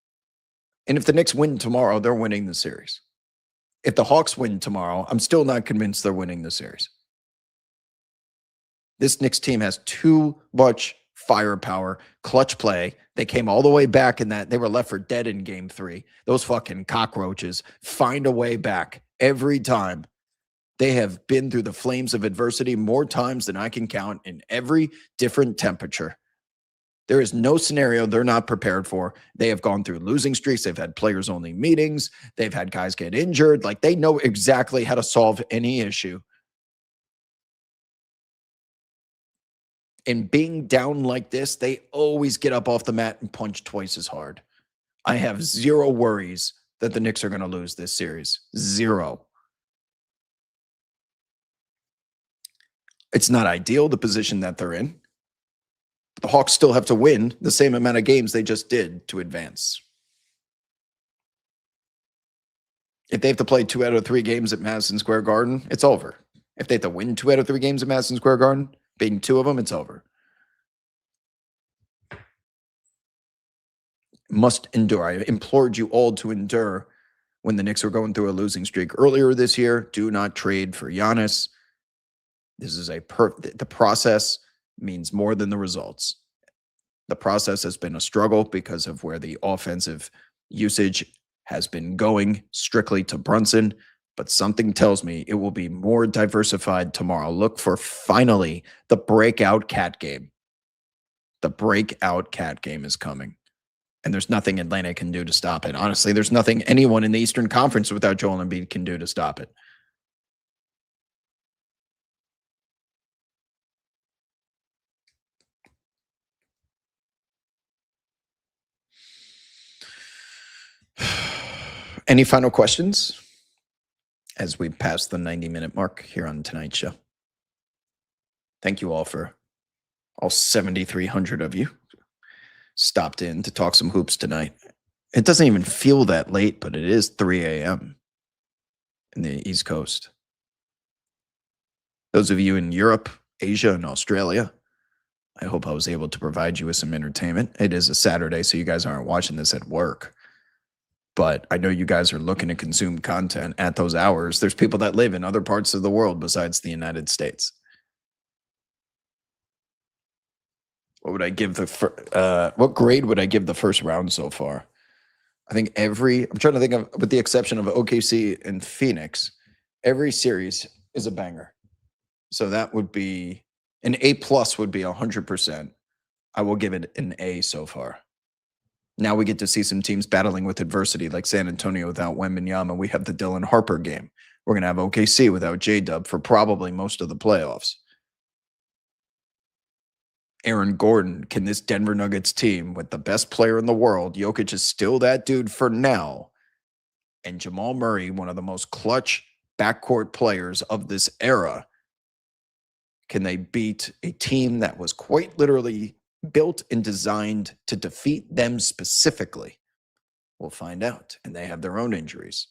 A: And if the Knicks win tomorrow, they're winning the series. If the Hawks win tomorrow, I'm still not convinced they're winning the series. This Knicks team has too much firepower, clutch play. They came all the way back in that. They were left for dead in game 3. Those fucking cockroaches find a way back every time. They have been through the flames of adversity more times than I can count in every different temperature. There is no scenario they're not prepared for. They have gone through losing streaks. They've had players only meetings. They've had guys get injured. Like, they know exactly how to solve any issue. And being down like this, they always get up off the mat and punch twice as hard. I have zero worries that the Knicks are going to lose this series. Zero. It's not ideal, the position that they're in. The Hawks still have to win the same amount of games they just did to advance. If they have to play 2 out of 3 games at Madison Square Garden, it's over. If they have to win 2 out of 3 games at Madison Square Garden, being 2 of them, it's over. Must endure. I implored you all to endure when the Knicks were going through a losing streak earlier this year. Do not trade for Giannis. This is the process means more than the results. The process has been a struggle because of where the offensive usage has been going strictly to Brunson, but something tells me it will be more diversified tomorrow. Look for finally the breakout Cat game. The breakout Cat game is coming, and there's nothing Atlanta can do to stop it. Honestly, there's nothing anyone in the Eastern Conference without Joel Embiid can do to stop it. Any final questions as we pass the 90-minute mark here on tonight's show? Thank you all for all 7,300 of you stopped in to talk some hoops tonight. It doesn't even feel that late, but it is 3 a.m. in the East Coast. Those of you in Europe, Asia, and Australia, I hope I was able to provide you with some entertainment. It is a Saturday, so you guys aren't watching this at work. But I know you guys are looking to consume content at those hours. There's people that live in other parts of the world besides the United States. What would I give what grade would I give the first round so far? I think I'm trying to think of, with the exception of OKC and Phoenix, every series is a banger. So that would be an A+ would be 100%. I will give it an A so far. Now we get to see some teams battling with adversity, like San Antonio without Wembanyama. We have the Dylan Harper game. We're going to have OKC without J-Dub for probably most of the playoffs. Aaron Gordon, can this Denver Nuggets team with the best player in the world, Jokic is still that dude for now, and Jamal Murray, one of the most clutch backcourt players of this era, can they beat a team that was quite literally built and designed to defeat them specifically? We'll find out. And they have their own injuries.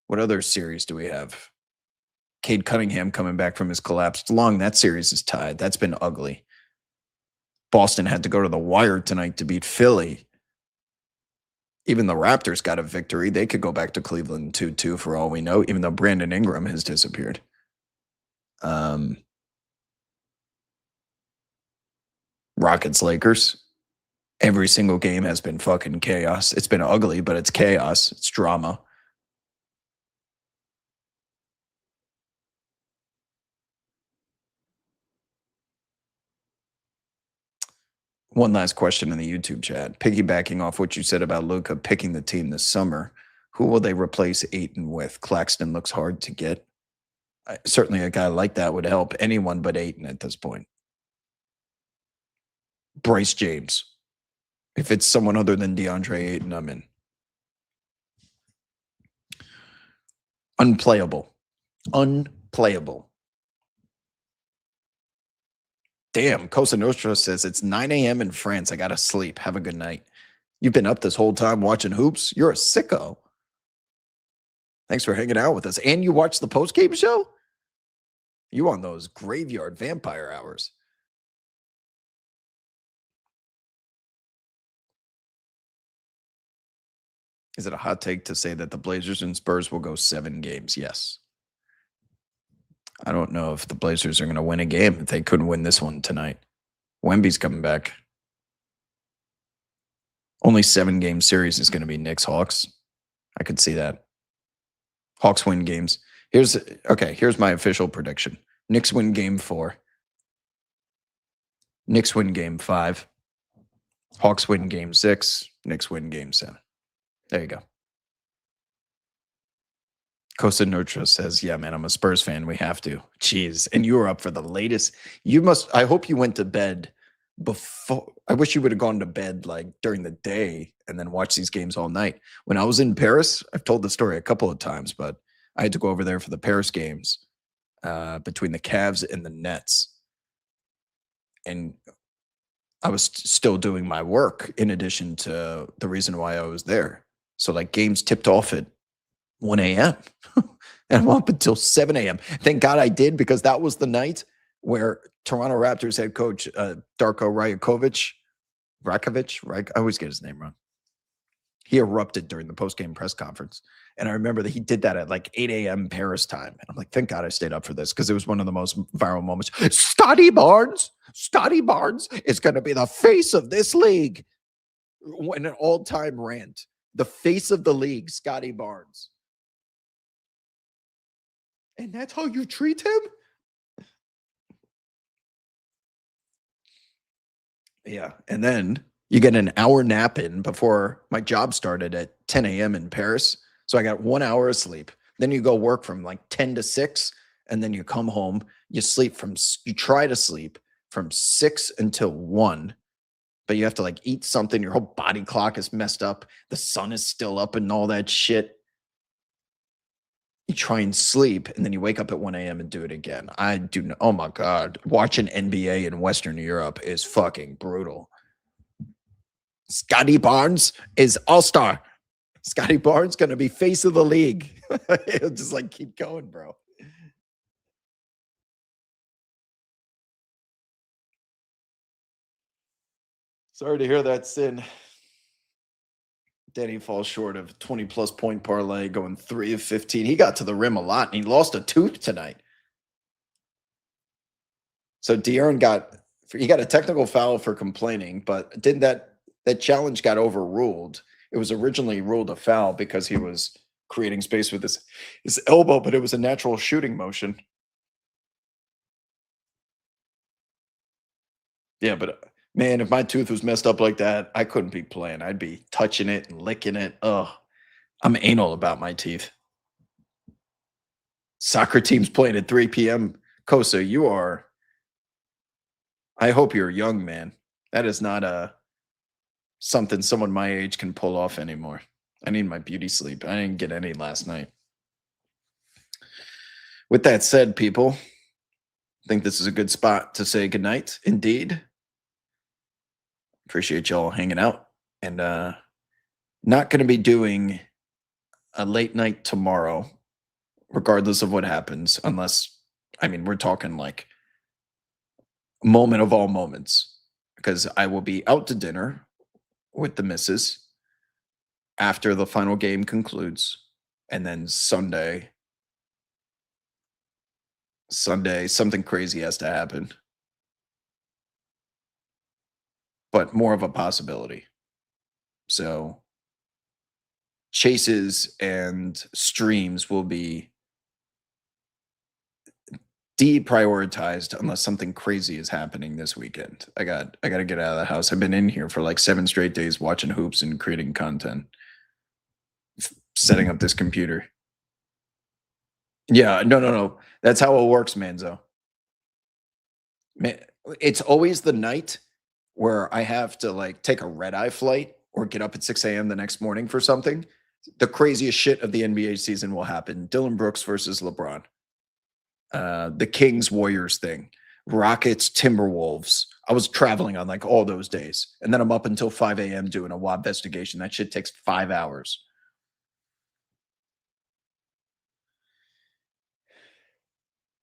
A: What other series do we have? Cade Cunningham coming back from his collapsed lung. That series is tied. That's been ugly. Boston had to go to the wire tonight to beat Philly. Even the Raptors got a victory. They could go back to Cleveland 2-2 for all we know, even though Brandon Ingram has disappeared. Rockets, Lakers. Every single game has been fucking chaos. It's been ugly, but it's chaos. It's drama. One last question in the YouTube chat. Piggybacking off what you said about Luka picking the team this summer, who will they replace Ayton with? Claxton looks hard to get. Certainly a guy like that would help anyone but Ayton at this point. Bryce James. If it's someone other than DeAndre Ayton, I'm in. Unplayable. Unplayable. Damn, Cosa Nostra says it's 9 a.m. in France. I got to sleep. Have a good night. You've been up this whole time watching hoops? You're a sicko. Thanks for hanging out with us. And you watch the postgame show? You on those graveyard vampire hours. Is it a hot take to say that the Blazers and Spurs will go 7 games? Yes. I don't know if the Blazers are going to win a game if they couldn't win this one tonight. Wemby's coming back. Only 7-game series is going to be Knicks Hawks. I could see that. Hawks win games. Here's my official prediction. Knicks win game 4. Knicks win game 5. Hawks win game 6. Knicks win game 7. There you go. Cosa Nostra says, yeah, man, I'm a Spurs fan. We have to. Jeez. And you were up for the latest. I hope you went to bed before. I wish you would have gone to bed like during the day and then watched these games all night. When I was in Paris, I've told the story a couple of times, but I had to go over there for the Paris games between the Cavs and the Nets. And I was still doing my work in addition to the reason why I was there. So like games tipped off at 1 a.m. and I'm up until 7 a.m. Thank God I did, because that was the night where Toronto Raptors head coach Darko Rakovic, I always get his name wrong. He erupted during the post-game press conference. And I remember that he did that at like 8 a.m. Paris time. And I'm like, thank God I stayed up for this, because it was one of the most viral moments. Scotty Barnes is going to be the face of this league. An all-time rant. The face of the league, Scotty Barnes. And that's how you treat him? Yeah. And then you get an hour nap in before my job started at 10 a.m. in Paris. So I got 1 hour of sleep. Then you go work from like 10 to 6. And then you come home. You try to sleep from 6 until 1. But you have to like eat something. Your whole body clock is messed up. The sun is still up and all that shit. You try and sleep, and then you wake up at 1 a.m. and do it again. Oh my God. Watching NBA in Western Europe is fucking brutal. Scotty Barnes is all-star. Scotty Barnes going to be face of the league. It'll just like keep going, bro. Sorry to hear that, Sin. Danny falls short of 20-plus point parlay, going 3 of 15. He got to the rim a lot, and he lost a tooth tonight. So De'Aaron got a technical foul for complaining, but didn't that challenge got overruled? It was originally ruled a foul because he was creating space with his elbow, but it was a natural shooting motion. Yeah, but man, if my tooth was messed up like that, I couldn't be playing. I'd be touching it and licking it. Ugh. I'm anal about my teeth. Soccer team's playing at 3 p.m. Kosa, I hope you're young, man. That is not something someone my age can pull off anymore. I need my beauty sleep. I didn't get any last night. With that said, people, I think this is a good spot to say goodnight. Indeed. Appreciate y'all hanging out. And Not going to be doing a late night tomorrow, regardless of what happens, unless, I mean, we're talking like moment of all moments, because I will be out to dinner with the missus after the final game concludes. And then Sunday, something crazy has to happen, but more of a possibility. So chases and streams will be deprioritized unless something crazy is happening this weekend. I got to get out of the house. I've been in here for like 7 straight days watching hoops and creating content, setting up this computer. Yeah, no, no, no. That's how it works, Manzo. Man, it's always the night where I have to like take a red eye flight or get up at 6 a.m. the next morning for something. The craziest shit of the NBA season will happen. Dylan Brooks versus LeBron. The Kings Warriors thing, Rockets Timberwolves. I was traveling on like all those days, and then I'm up until 5 a.m. doing a WAP investigation. That shit takes 5 hours.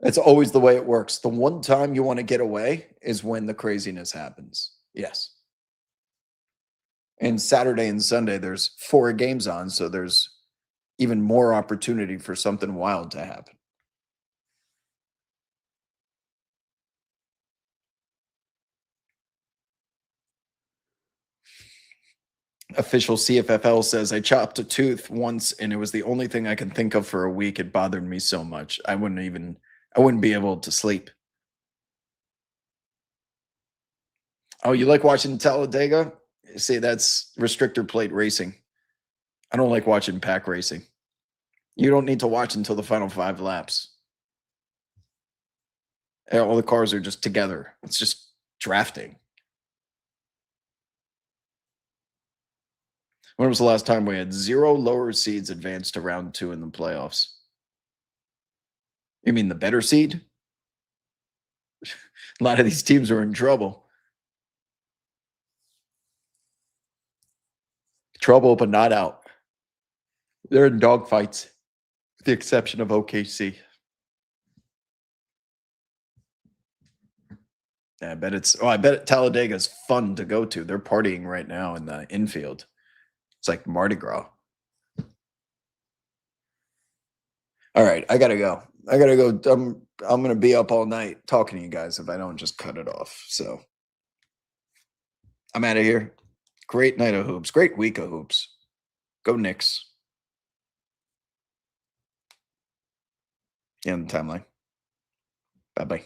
A: That's always the way it works. The one time you want to get away is when the craziness happens. Yes. And Saturday and Sunday, there's 4 games on, so there's even more opportunity for something wild to happen. Official CFFL says I chopped a tooth once and it was the only thing I could think of for a week. It bothered me so much. I wouldn't be able to sleep. Oh, you like watching Talladega? See, that's restrictor plate racing. I don't like watching pack racing. You don't need to watch until the final 5 laps. All the cars are just together. It's just drafting. When was the last time we had 0 lower seeds advance to round 2 in the playoffs? You mean the better seed? A lot of these teams are in trouble. Trouble, but not out. They're in dogfights, with the exception of OKC. Yeah, I bet Talladega's fun to go to. They're partying right now in the infield. It's like Mardi Gras. All right, I gotta go. I gotta go. I'm gonna be up all night talking to you guys if I don't just cut it off. So I'm out of here. Great night of hoops. Great week of hoops. Go Knicks. Yeah, on the timeline. Bye bye.